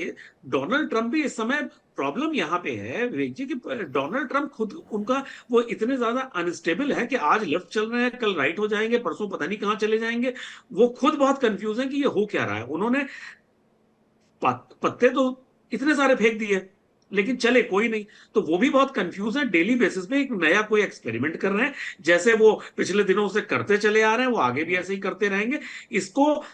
डोनाल्ड ट्रंप भी इस समय प्रॉब्लम यहाँ पे है विवेक जी, कि डोनाल्ड ट्रंप खुद उनका वो इतने ज्यादा अनस्टेबल है कि आज लेफ्ट चल रहे हैं, कल राइट हो जाएंगे, परसों पता नहीं कहां चले जाएंगे। वो खुद बहुत कंफ्यूज है कि ये हो क्या रहा है। उन्होंने पत्ते तो इतने सारे फेंक दिए, लेकिन चले कोई नहीं। तो वो भी बहुत कंफ्यूज है, डेली बेसिस पे एक नया कोई एक्सपेरिमेंट कर रहे हैं, जैसे वो पिछले दिनों से करते चले आ रहे हैं, वो आगे भी ऐसे ही करते रहेंगे। इसको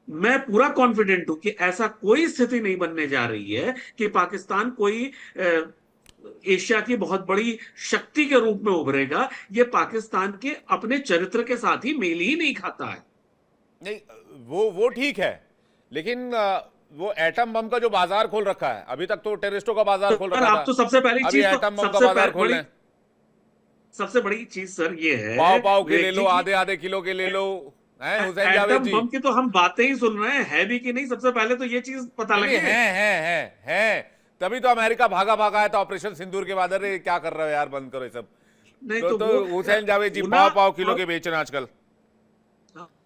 मैं पूरा कॉन्फिडेंट हूं कि ऐसा कोई स्थिति नहीं बनने जा रही है कि पाकिस्तान कोई एशिया की बहुत बड़ी शक्ति के रूप में उभरेगा। ये पाकिस्तान के अपने चरित्र के साथ ही मेल ही नहीं खाता है। नहीं, वो ठीक है, लेकिन वो एटम बम का जो बाजार खोल रखा है, अभी तक तो टेररिस्टों का बाजार खोल रखा आप था, तो सबसे पहली अभी चीज एटम बम का बाजार खोल रहे हैं। सबसे बड़ी चीज सर ये है, पाव पाव के ले लो, आधे आधे किलो के ले लो, हैं हुसैन जावेद एटम जी? बम की तो हम बातें ही सुन रहे हैं, है भी कि नहीं, सबसे पहले तो ये चीज पता लगे। है तभी तो अमेरिका भागा भागा है, तो ऑपरेशन सिंदूर के बाद, अरे क्या कर रहे हो यार, बंद करो ये सब। नहीं तो हुसैन जावेद जी गुना- पाव किलो के बेच रहे हैं आजकल।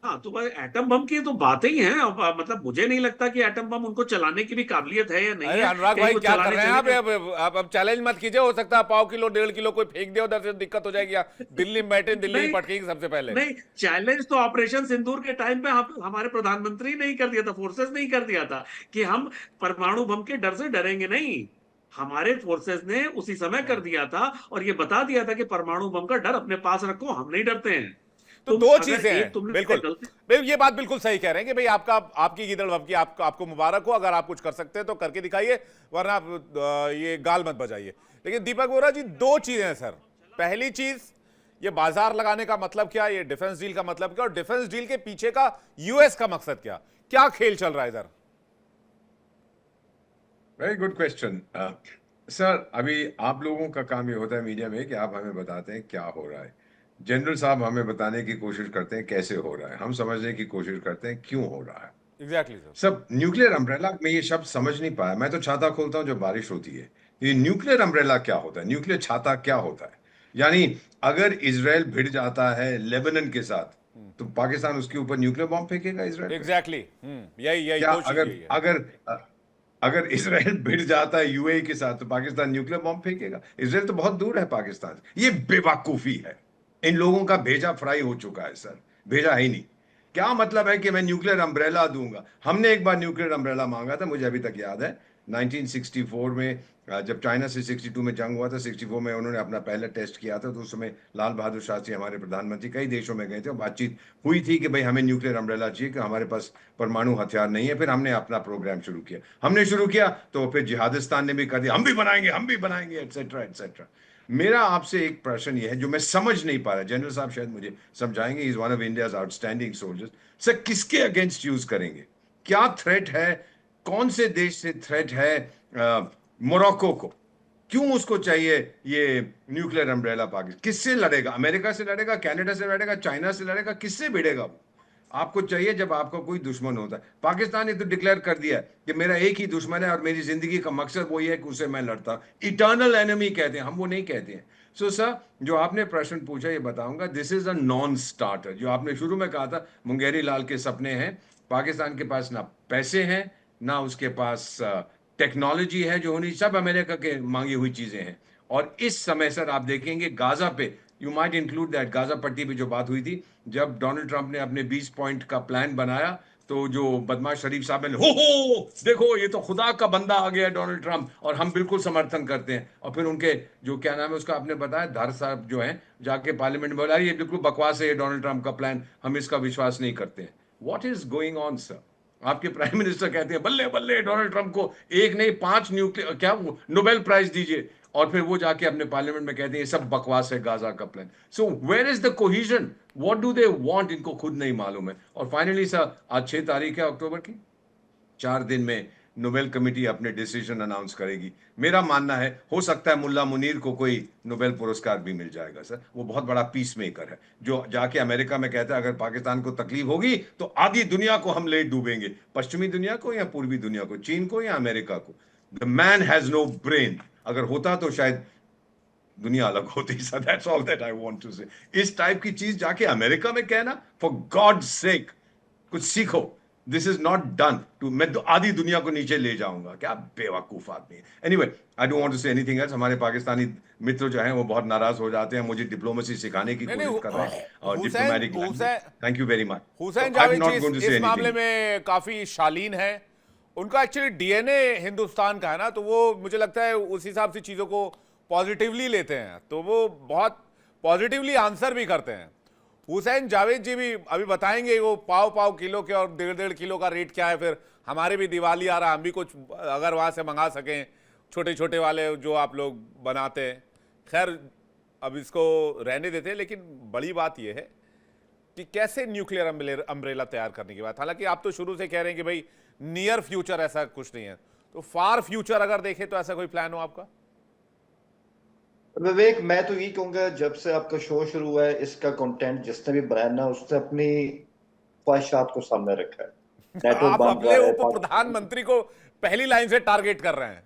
हाँ, तो भाई एटम बम की तो बातें ही हैं। मतलब मुझे नहीं लगता कि एटम बम उनको चलाने की भी काबिलियत है या नहीं अरे है। अनुराग कहीं भाई वो क्या कर चलाने रहे हैं आप? चलेंगे। अब चैलेंज मत कीजिए, हो सकता है पाव किलो 1.5 किलो कोई फेंक दे उधर से, दिक्कत हो जाएगी। दिल्ली में बैठे, दिल्ली में नहीं, पटकेगी सबसे पहले। नहीं, चैलेंज तो ऑपरेशन सिंदूर के टाइम पे हमारे प्रधानमंत्री ने ही कर दिया था, फोर्सेस ने ही कर दिया था कि हम परमाणु बम के डर से डरेंगे नहीं। हमारे फोर्सेस ने उसी समय कर दिया था और ये बता दिया था कि परमाणु बम का डर अपने पास रखो, हम नहीं डरते हैं। तो दो अगर चीजें हैं, तुमने बिल्कुल गलती- ये बात बिल्कुल सही कह रहे हैं कि भाई आपकी गीदड़ भभकी, आपको मुबारक हो, अगर आप कुछ कर सकते हैं तो करके दिखाइए, वरना आप ये गाल मत बजाइए। लेकिन दीपक बोरा जी, दो चीजें हैं सर। पहली चीज, ये बाजार लगाने का मतलब क्या, ये डिफेंस डील का मतलब क्या, और डिफेंस डील के पीछे का यूएस का मकसद क्या खेल चल रहा है इधर? Very good question sir. अभी आप लोगों का काम ये होता है मीडिया में कि आप हमें बताते हैं क्या हो रहा है। जनरल साहब हमें बताने की कोशिश करते हैं कैसे हो रहा है, हम समझने की कोशिश करते हैं क्यों हो रहा है। Exactly sir. सब न्यूक्लियर अम्ब्रेला में ये शब्द समझ नहीं पाया। मैं तो छाता खोलता हूं जो बारिश होती है। ये न्यूक्लियर अम्ब्रेला क्या होता है, न्यूक्लियर छाता क्या होता है? यानी अगर इजराइल भिड़ जाता है लेबनान के साथ, तो पाकिस्तान उसके ऊपर न्यूक्लियर बॉम्ब फेंकेगा इजराइल पे? एग्जैक्टली, यही क्या कोशिश अगर यही है। अगर अगर इसराइल भिड़ जाता है यूएई के साथ, तो पाकिस्तान न्यूक्लियर बॉम्ब फेंकेगा? इसराइल तो बहुत दूर है पाकिस्तान से। ये बेवकूफी है। इन लोगों का भेजा फ्राई हो चुका है सर, भेजा है ही नहीं। क्या मतलब है कि मैं न्यूक्लियर अम्ब्रेला दूंगा? हमने एक बार न्यूक्लियर अम्ब्रेला मांगा था, मुझे अभी तक याद है 1964 में, जब चाइना से 62 में जंग हुआ था। 64 में उन्होंने अपना पहला टेस्ट किया था, तो उस समय लाल बहादुर शास्त्री हमारे प्रधानमंत्री कई देशों में गए थे और बातचीत हुई थी कि भाई हमें न्यूक्लियर अम्ब्रेला चाहिए, कि हमारे पास परमाणु हथियार नहीं है। फिर हमने अपना प्रोग्राम शुरू किया। हमने शुरू किया तो फिर जिहादिस्तान ने भी कर दिया, हम भी बनाएंगे एटसेट्रा एटसेट्रा। मेरा आपसे एक प्रश्न यह है जो मैं समझ नहीं पा रहा, जनरल साहब शायद मुझे समझाएंगे, is one of India's outstanding soldiers. Sir, किसके अगेंस्ट यूज करेंगे? क्या थ्रेट है? कौन से देश से थ्रेट है? मोरक्को को क्यों उसको चाहिए ये न्यूक्लियर अम्ब्रेला? पाकिस्तान किससे लड़ेगा? अमेरिका से लड़ेगा, कनाडा से लड़ेगा, चाइना से लड़ेगा? किससे भिड़ेगा वो? आपको चाहिए जब आपका कोई दुश्मन होता है। पाकिस्तान ने तो डिक्लेयर कर दिया है कि मेरा एक ही दुश्मन है और मेरी जिंदगी का मकसद वही है कि उसे मैं लड़ता हूं। इटर्नल एनिमी कहते हैं, हम वो नहीं कहते हैं। सो सर, जो आपने प्रश्न पूछा ये बताऊंगा, this is a non starter. जो आपने शुरू में कहा था मुंगेरी लाल के सपने हैं, पाकिस्तान के पास ना पैसे हैं, ना उसके पास टेक्नोलॉजी है जो होनी, सब अमेरिका के मांगी हुई चीजें हैं। और इस समय सर आप देखेंगे गाजा पे, you might include that, Gaza पट्टी पे जो बात हुई थी, जब डोनाल्ड ट्रंप ने अपने 20 पॉइंट का प्लान बनाया, तो जो बदमाश शरीफ साहब ने हो देखो ये तो खुदा का बंदा आ गया डोनाल्ड ट्रंप, और हम बिल्कुल समर्थन करते हैं। और फिर उनके जो क्या नाम है उसका आपने बताया, धर साहब जो है, जाके पार्लियामेंट में बोला ये बिल्कुल बकवास है, ये डोनाल्ड ट्रंप का प्लान, हम इसका विश्वास नहीं करते हैं। What is going on sir? आपके प्राइम मिनिस्टर कहते हैं बल्ले बल्ले डोनाल्ड ट्रंप को एक नहीं 5 न्यूक्लियर क्या नोबेल प्राइज दीजिए, और फिर वो जाके अपने पार्लियामेंट में कहते हैं ये सब बकवास है गाजा का plan. So where is the cohesion, what do they want, इनको खुद नहीं मालूम है। और फाइनली सर, आज 6 तारीख है अक्टूबर की, 4 दिन में नोबेल कमेटी अपने डिसीजन अनाउंस करेगी। मेरा मानना है हो सकता है मुल्ला मुनीर को कोई नोबेल पुरस्कार भी मिल जाएगा सर। वो बहुत बड़ा पीस मेकर है जो जाके अमेरिका में कहता है अगर पाकिस्तान को तकलीफ होगी तो आधी दुनिया को हम ले डूबेंगे, पश्चिमी दुनिया को या पूर्वी दुनिया को, चीन को या अमेरिका को। The man has no brain. अगर होता तो शायद दुनिया अलग होती। Sir that's all that I want to say. इस टाइप की चीज जाके अमेरिका में कहना, फॉर गॉड सेक कुछ सीखो। This is not done to, मैं तो आधी दुनिया को नीचे ले जाऊंगा, क्या बेवकूफ आदमी है। Anyway, I don't want to say anything else. हमारे पाकिस्तानी मित्र जो हैं वो बहुत नाराज हो जाते हैं, मुझे डिप्लोमेसी सिखाने की कोशिश कर रहे हैं और diplomatic. Thank you very much. Hussain Javed ji इस मामले में काफी शालीन है, उनका एक्चुअली डीएनए हिंदुस्तान का है ना, तो वो मुझे लगता है उस हिसाब से चीजों को पॉजिटिवली लेते हैं, तो वो बहुत पॉजिटिवली आंसर भी करते हैं। हुसैन जावेद जी भी अभी बताएंगे वो पाव किलो के और 1.5 किलो का रेट क्या है। फिर हमारे भी दिवाली आ रहा, हम भी कुछ अगर वहां से मंगा सकें, छोटे छोटे वाले जो आप लोग बनाते हैं। खैर अब इसको रहने देते हैं, लेकिन बड़ी बात यह है कि कैसे न्यूक्लियर अम्ब्रेला तैयार करने की बात। हालांकि आप तो शुरू से कह रहे हैं कि भाई नियर फ्यूचर ऐसा कुछ नहीं है, तो फार फ्यूचर अगर देखें तो ऐसा कोई प्लान हो आपका? विवेक, मैं तो यही कहूंगा, जब से आपका शो शुरू हुआ है, इसका कंटेंट जिसने भी बनाया ना, उसने अपनी ख्वाहिशात को सामने रखा है। आप अपने उप प्रधानमंत्री को पहली लाइन से टारगेट कर रहे हैं।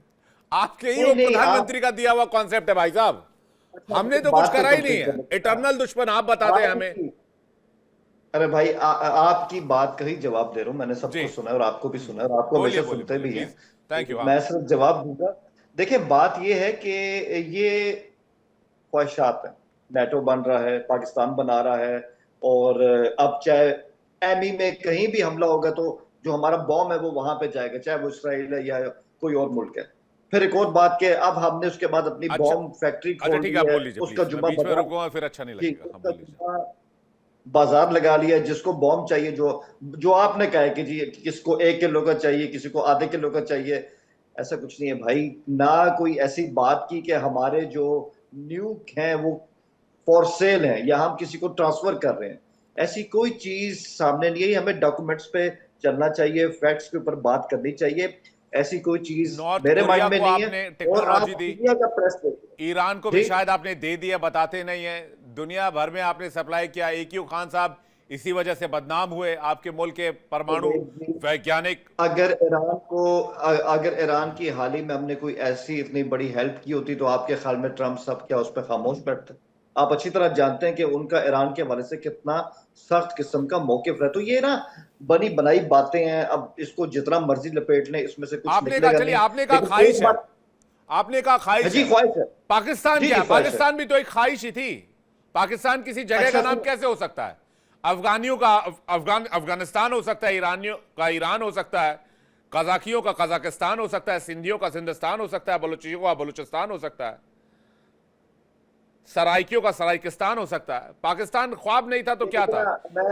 आपके ही उप प्रधानमंत्री का दिया हुआ कॉन्सेप्ट है भाई साहब, हमने तो कुछ करा ही नहीं है। इटर्नल दुश्मन आप बताते हैं हमें। अरे भाई, आपकी बात का ही जवाब दे रहा हूं। मैंने सबको सुना है और आपको भी सुना है और आपको हमेशा सुनते भी हैं। Thank you. मैं सिर्फ जवाब दूंगा। देखिए, बात ये है कि ये ख्वाहिशात है। नेटो बन रहा है, पाकिस्तान बना रहा है, और अब चाहे एमी में कहीं भी हमला होगा तो जो हमारा बॉम्ब है वो वहां पे जाएगा, चाहे वो इसराइल है या कोई और मुल्क है। फिर एक और बात के अब हमने उसके बाद अपनी बॉम्ब फैक्ट्री खोल दी है, उसका जुम्मा फिर अच्छा नहीं लगेगा, बाजार लगा लिया। जिसको बॉम्ब चाहिए, जो आपने कहा है कि जी किसको 1 किलो का चाहिए, किसी को आधे किलो का चाहिए, ऐसा कुछ नहीं है भाई। ना कोई ऐसी बात की कि हमारे जो न्यूक हैं वो फॉर सेल हैं या हम किसी को ट्रांसफर कर रहे हैं, ऐसी कोई चीज सामने नहीं है। हमें डॉक्यूमेंट्स पे चलना चाहिए, फैक्ट्स के ऊपर बात करनी चाहिए। ऐसी कोई चीज मेरे माइंड में नहीं है। और आप इंडिया का प्रेस देखिए, ईरान को भी शायद आपने दे दिया, बताते नहीं है। दुनिया भर में आपने सप्लाई किया। AQ खान साहब इसी वजह से बदनाम हुए, आपके मुल्क के परमाणु वैज्ञानिक। अगर ईरान की हाल ही में हमने कोई ऐसी इतनी बड़ी हेल्प की होती तो आपके ख्याल में ट्रंप साहब क्या उस पर खामोश बैठते? आप अच्छी तरह जानते हैं कि उनका ईरान के हवाले से कितना सख्त किस्म का मौकिफ है। तो ये ना बनी बनाई बातें हैं, अब इसको जितना मर्जी लपेट लें, इसमें से कुछ निकलेगा नहीं। आपने कहा ख्वाहिश है, आपने कहा ख्वाहिश जी, ख्वाहिश है। पाकिस्तान क्या? पाकिस्तान भी तो एक ख्वाहिश ही थी। पाकिस्तान किसी जगह का नाम कैसे हो सकता है? अफगानियों का अफगानिस्तान हो सकता है, ईरानियों का ईरान हो सकता है, कजाकियों का कजाकिस्तान हो सकता है, सिंधियों का सिंधिस्तान हो सकता है, बलूचियों का बलूचिस्तान हो सकता है, सराइकियों का सराइकिस्तान हो सकता है। पाकिस्तान ख्वाब नहीं था तो क्या था?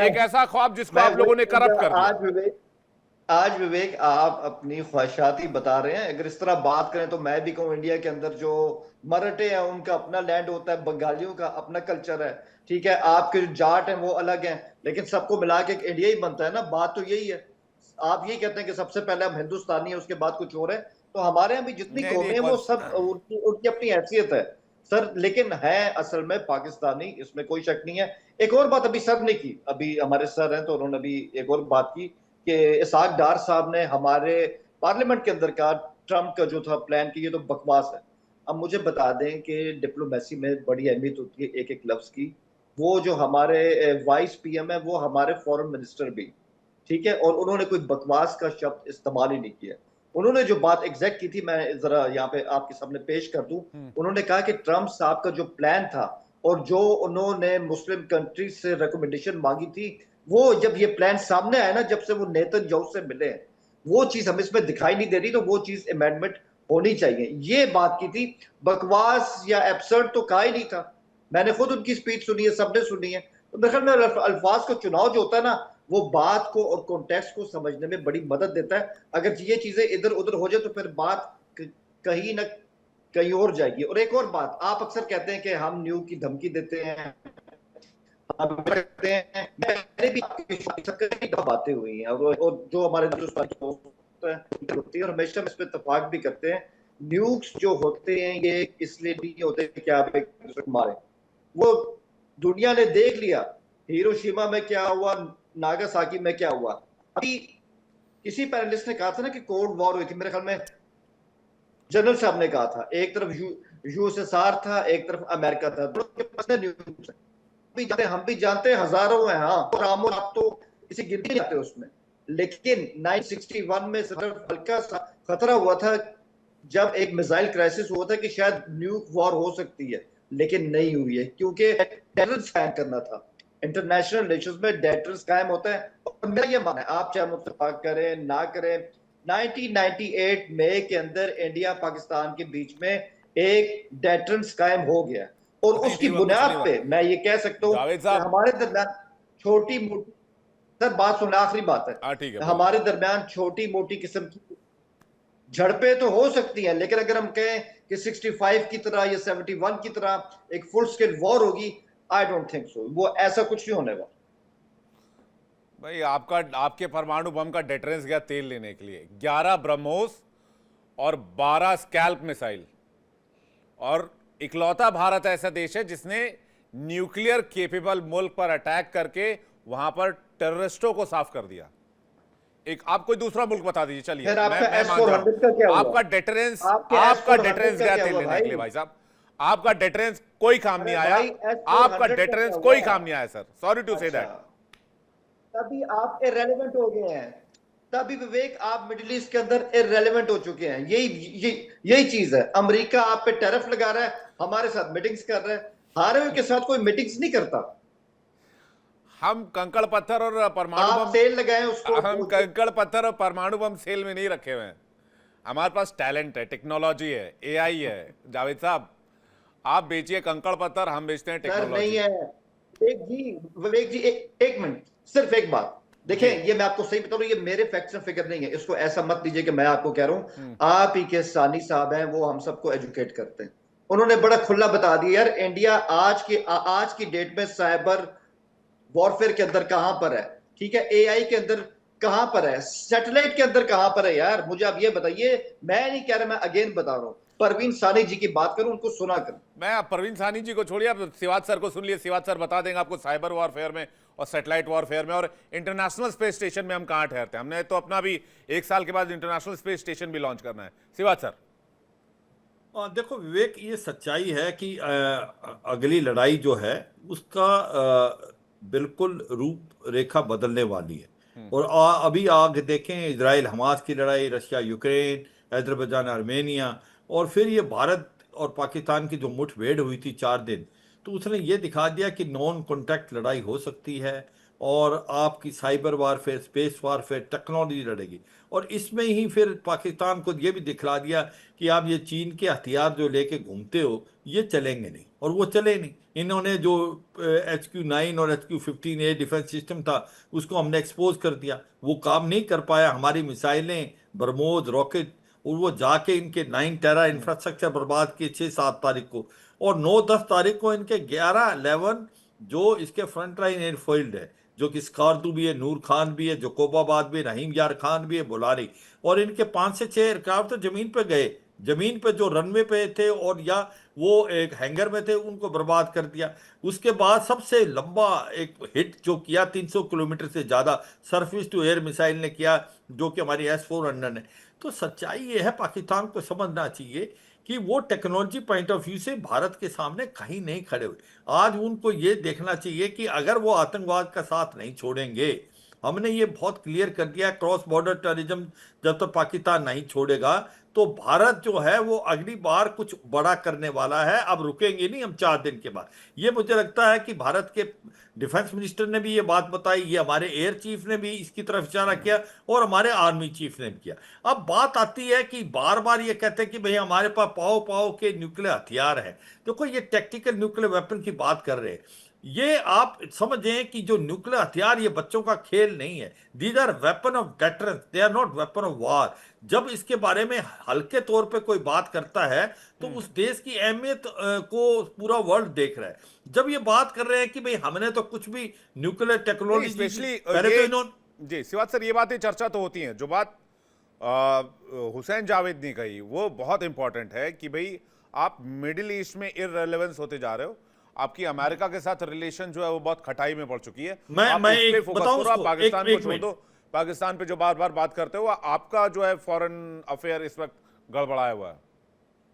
एक ऐसा ख्वाब जिसको आप लोगों ने करप्ट कर दिया। आज विवेक, आप अपनी ख्वाहिशात ही बता रहे हैं। अगर इस तरह बात करें तो मैं भी कहूँ, इंडिया के अंदर जो मराठे हैं उनका अपना लैंड होता है, बंगालियों का अपना कल्चर है, ठीक है। आपके जो जाट हैं वो अलग हैं, लेकिन सबको मिला के एक इंडिया ही बनता है ना। बात तो यही है। आप यही कहते हैं कि सबसे पहले हम हिंदुस्तानी है, उसके बाद कुछ और है। तो हमारे यहाँ भी जितनी कौमें हैं वो सब उनकी अपनी हैसियत है सर, लेकिन है असल में पाकिस्तानी, इसमें कोई शक नहीं है। एक और बात अभी सर ने की, अभी हमारे सर हैं तो उन्होंने अभी एक और बात की कि इसाक डार साहब ने हमारे पार्लियामेंट के अंदर का ट्रंप का जो था प्लान की, ये तो बकवास है। अब मुझे बता दें कि डिप्लोमेसी में बड़ी अहमियत होती है एक एक लफ्ज की। वो जो हमारे वाइस PM है वो हमारे फॉरेन मिनिस्टर भी, ठीक है, और उन्होंने कोई बकवास का शब्द इस्तेमाल ही नहीं किया। उन्होंने जो बात एग्जैक्ट की थी, मैं जरा यहाँ पे आपके सामने पेश कर दूं। उन्होंने कहा कि ट्रंप साहब का जो प्लान था और जो उन्होंने मुस्लिम कंट्री से रिकमेंडेशन मांगी थी, वो जब ये प्लान सामने आया ना, जब से वो नेतन्याहू से मिले, वो चीज हमें इसमें दिखाई नहीं दे रही, तो वो चीज अमेंडमेंट होनी चाहिए। ये बात की थी। बकवास या एब्सर्ड तो कहा ही नहीं था। मैंने खुद उनकी स्पीच सुनी है, सबने सुनी है। तो मेरे ख्याल में अल्फाज का चुनाव जो होता है ना, वो बात को और कॉन्टेक्स्ट को समझने में बड़ी मदद देता है। अगर ये चीजें इधर उधर हो जाए तो फिर बात कहीं ना कहीं और जाएगी। और एक और बात, आप अक्सर कहते हैं कि हम न्यूक की धमकी देते हैं, हम करते हैं, मैंने भी आपके साथ कई दफा बातें हुई हैं, और जो हमारे दोस्त होती है और हमेशा हम इस पर इत्तेफाक भी करते हैं, न्यूक्स जो होते हैं ये इसलिए नहीं होते कि आप एक दूसरे को मारें। वो दुनिया ने देख लिया, हिरोशिमा में क्या हुआ, नागासाकी में क्या हुआ। अभी किसी पैनलिस्ट ने कहा था ना कि कोल्ड वॉर हुई थी, मेरे ख्याल में जनरल साहब ने कहा था, एक तरफ यूएसएसआर था, एक तरफ अमेरिका था, दोनों के पास न्यूक्लियर हम भी जानते हैं, हजारों हैं। हाँ, और आप तो किसी गिनती नहीं आते उसमें, लेकिन 1961 में सिर्फ हल्का सा खतरा हुआ था जब एक मिसाइल क्राइसिस हुआ था कि शायद न्यूक वॉर हो सकती है, लेकिन नहीं हुई है क्योंकि डेटरेंस कायम करना था। इंटरनेशनल रिलेशंस में डेटरेंस कायम होता है। और मेरा ये मानना है, आप चाहे मुझसे बात करें ना करें, 1998 मई के अंदर इंडिया पाकिस्तान के बीच में एक डेटरेंस कायम हो गया, और उसकी बुनियाद पे मैं ये कह सकता हूँ जावेद कि साहब, हमारे दरमियान छोटी मोटी, सर बात सुनना, आखिरी बात है, ठीक है, हमारे दरमियान छोटी मोटी किस्म की झड़पें तो हो सकती हैं, लेकिन अगर हम कहें कि 65 की तरह या 71 की तरह एक फुल स्केल वॉर होगी, आई डोंट थिंक सो, वो ऐसा कुछ नहीं होने वाला। भाई आपके परमाणु बम का डेटरेंस गया तेल लेने के लिए, 11 ब्रह्मोस और 12 स्कैल्प मिसाइल, और इकलौता भारत ऐसा देश है जिसने न्यूक्लियर केपेबल मुल्क पर अटैक करके वहां पर टेररिस्टों को साफ कर दिया। एक आप कोई दूसरा मुल्क बता दीजिए, चलिए फिर आपका मैं मानता S-400 का क्या हूं हुआ? आपका डेटरेंस आपके आपका S-400 डेटरेंस का गया क्या तेल हुआ लेने के लिए भाई? भाई साहब, आपका डेटरेंस कोई काम नहीं अरे आया, भाई, S-400 आपका का डेटरेंस क्या कोई हुआ? काम नहीं आया सर, सॉरी टू से अच्छा, दैट। तभी आप इररेलेवेंट हो गए हैं, तभी विवेक आप मिडिल ईस्ट के अंदर इररेलेवेंट हो चुके हैं। यही चीज है। अमेरिका आप पे टैरिफ लगा रहा है, हमारे साथ मीटिंग्स कर रहा है, हारे हुए के साथ कोई मीटिंग्स नहीं करता। हम कंकड़ पत्थर और परमाणु आप बम, सेल लगाएं उसको, हम कंकड़ पत्थर और परमाणु बम सेल में नहीं रखे हुए हैं। हमारे पास टैलेंट है, टेक्नोलॉजी है, एआई है। जावेद साहब, आप बेचिए कंकड़ पत्थर, हम बेचते हैं सर नहीं टेक्नोलॉजी। है। विवेक जी, एक मिनट, सिर्फ एक बात देखें, ये मैं आपको सही बता रहा हूं, ये मेरे फैक्ट्स एंड फिगर नहीं है, इसको ऐसा मत लीजिए कि मैं आपको कह रहा हूं। आप ही के सानी साहब हैं, वो हम सबको एजुकेट करते हैं, उन्होंने बड़ा खुला बता दिया यार, इंडिया आज की डेट में साइबर वॉरफेयर के अंदर कहां पर है, ठीक है, एआई के अंदर कहां पर है, सैटेलाइट के अंदर कहां पर है। यार मुझे आप ये बताइए, मैं नहीं कह रहा, मैं अगेन बता रहा हूं, परवीन सानी जी की बात करूं, उनको सुना कर। मैं आप परवीन सानी जी को छोड़िए, आप सिवाज सर को सुन लिए, सिवाज सर बता देंगे आपको साइबर वॉरफेयर में और सैटेलाइट वॉरफेयर में और इंटरनेशनल स्पेस स्टेशन में हम कहां ठहरते हैं। हमने तो अपना भी 1 साल के बाद इंटरनेशनल स्पेस स्टेशन भी लॉन्च करना है। सिवाज सर। देखो विवेक, ये सच्चाई है कि अगली लड़ाई जो है उसका बिल्कुल रूप रेखा बदलने वाली है। और अभी आगे देखें, इजराइल हमास की लड़ाई, रशिया यूक्रेन, अजरबैजान आर्मेनिया, और फिर ये भारत और पाकिस्तान की जो मुठभेड़ हुई थी 4 दिन, तो उसने ये दिखा दिया कि नॉन कॉन्टैक्ट लड़ाई हो सकती है, और आपकी cyber warfare, space warfare, technology लड़ेगी। और इसमें ही फिर पाकिस्तान को ये भी दिखला दिया कि आप ये चीन के हथियार जो लेके घूमते हो ये चलेंगे नहीं, और वो चले नहीं। इन्होंने जो HQ-9 और HQ-15A डिफेंस सिस्टम था उसको हमने एक्सपोज कर दिया, वो काम नहीं कर पाया। हमारी मिसाइलें, ब्रह्मोस, रॉकेट, और वो जाके इनके 9 टेरा इंफ्रास्ट्रक्चर बर्बाद किए 6-7 तारीख को, और 9-10 तारीख को इनके 11-11 जो इसके फ्रंट लाइन एयरफील्ड है, जो कि स्कार्दू भी है, नूर खान भी है, जोकोबाबाद भी है, रहीम यार खान भी है, बुलारी, और इनके 5 से 6 एयरक्राफ्ट तो जमीन पे गए, जमीन पे जो रनवे पे थे और या वो एक हैंगर में थे, उनको बर्बाद कर दिया। उसके बाद सबसे लंबा एक हिट जो किया 300 किलोमीटर से ज़्यादा सरफेस टू एयर मिसाइल ने किया, जो कि हमारी S-400 है। तो सच्चाई ये है, पाकिस्तान को समझना चाहिए कि वो टेक्नोलॉजी पॉइंट ऑफ व्यू से भारत के सामने कहीं नहीं खड़े हुए। आज उनको ये देखना चाहिए कि अगर वो आतंकवाद का साथ नहीं छोड़ेंगे, हमने ये बहुत क्लियर कर दिया, क्रॉस बॉर्डर टेररिज्म जब तक पाकिस्तान नहीं छोड़ेगा तो भारत जो है वो अगली बार कुछ बड़ा करने वाला है। अब रुकेंगे नहीं हम 4 दिन के बाद। ये मुझे लगता है कि भारत के डिफेंस मिनिस्टर ने भी ये बात बताई, ये हमारे एयर चीफ ने भी इसकी तरफ इशारा किया, और हमारे आर्मी चीफ ने भी किया। अब बात आती है कि बार बार ये कहते हैं कि भाई हमारे पास पाओ पाओ के न्यूक्लियर हथियार है। देखो, ये टैक्टिकल न्यूक्लियर वेपन की बात कर रहे हैं। ये आप समझें कि जो न्यूक्लियर हथियार ये बच्चों का खेल नहीं है। These are weapon of deterrence, they are not weapon of war. जब इसके बारे में हल्के तौर पे कोई बात करता है तो उस देश की अहमियत को पूरा वर्ल्ड देख रहा है। जब ये बात कर रहे हैं कि भाई हमने तो कुछ भी न्यूक्लियर टेक्नोलॉजी, स्पेशली पहले तो इन्होंने जी सिवात सर, ये बातें चर्चा तो होती हैं। जो बात हुसैन जावेद ने कही वो बहुत इंपॉर्टेंट है कि भाई आप मिडिल ईस्ट में इररिलेवेंस होते जा रहे हो। आपकी अमेरिका के साथ रिलेशन जो है वो बहुत खटाई में पड़ चुकी है। मैं उस पे एक फोकस बताऊं करो, आप उसको, पाकिस्तान एक को छोड़ मिनट। दो। पाकिस्तान पे जो बार बार बात करते हो, आपका जो है फॉरेन अफेयर इस वक्त गड़बड़ाया हुआ है।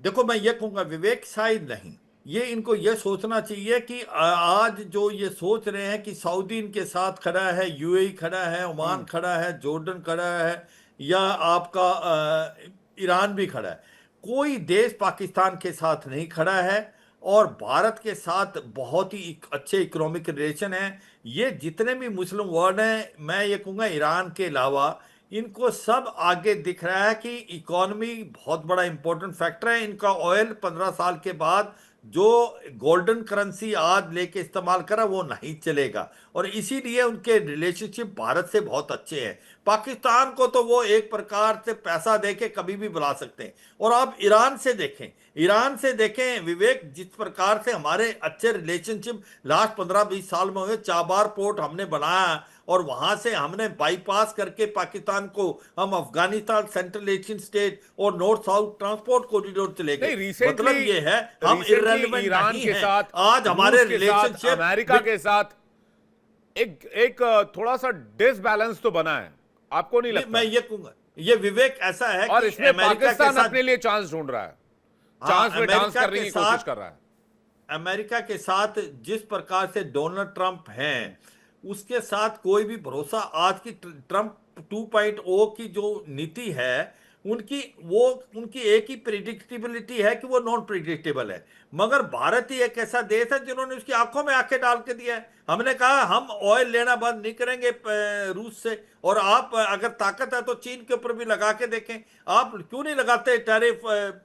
देखो मैं ये कहूंगा विवेक शायद नहीं, ये इनको ये सोचना चाहिए कि आज जो ये सोच रहे हैं कि सऊदी इनके साथ खड़ा है, यूएई खड़ा है, ओमान खड़ा है, जॉर्डन खड़ा है, या आपका ईरान भी खड़ा है। कोई देश पाकिस्तान के साथ नहीं खड़ा है और भारत के साथ बहुत ही अच्छे इकोनॉमिक रिलेशन है। ये जितने भी मुस्लिम वर्ल्ड हैं, मैं ये कहूँगा ईरान के अलावा, इनको सब आगे दिख रहा है कि इकोनॉमी बहुत बड़ा इंपॉर्टेंट फैक्टर है। इनका ऑयल 15 साल के बाद जो गोल्डन करेंसी आज लेके इस्तेमाल करा वो नहीं चलेगा, और इसीलिए उनके रिलेशनशिप भारत से बहुत अच्छे हैं। पाकिस्तान को तो वो एक प्रकार से पैसा देके कभी भी बुला सकते हैं। और आप ईरान से देखें विवेक, जिस प्रकार से हमारे अच्छे रिलेशनशिप लास्ट 15-20 साल में हुए। चाबार पोर्ट हमने बनाया और वहां से हमने बाईपास करके पाकिस्तान को हम अफगानिस्तान, सेंट्रल एशियन स्टेट और नॉर्थ साउथ ट्रांसपोर्ट कॉरिडोर चले गए। मतलब ये है हम इररिलेवेंट ईरान नहीं के हैं। साथ, आज हमारे रूस के साथ, रिलेशनशिप अमेरिका के साथ एक थोड़ा सा डिसबैलेंस तो बना है, आपको नहीं लगता? मैं ये कहूंगा ये विवेक ऐसा है और कि इसमें अमेरिका के पाकिस्तान साथ, अपने लिए चांस ढूंढ रहा है, हाँ, चांस में डांस अमेरिका करने के की साथ, कोशिश कर रहा है। अमेरिका के साथ जिस प्रकार से डोनाल्ड ट्रंप हैं, उसके साथ कोई भी भरोसा, आज की ट्रंप 2.0 की जो नीति है उनकी एक ही प्रिडिक्टेबिलिटी है कि वो नॉन प्रिडिक्टेबल है। मगर भारत ही एक ऐसा देश है जिन्होंने उसकी आंखों में आंखें डाल के दिया है। हमने कहा हम ऑयल लेना बंद नहीं करेंगे रूस से, और आप अगर ताकत है तो चीन के ऊपर भी लगा के देखें। आप क्यों नहीं लगाते टैरिफ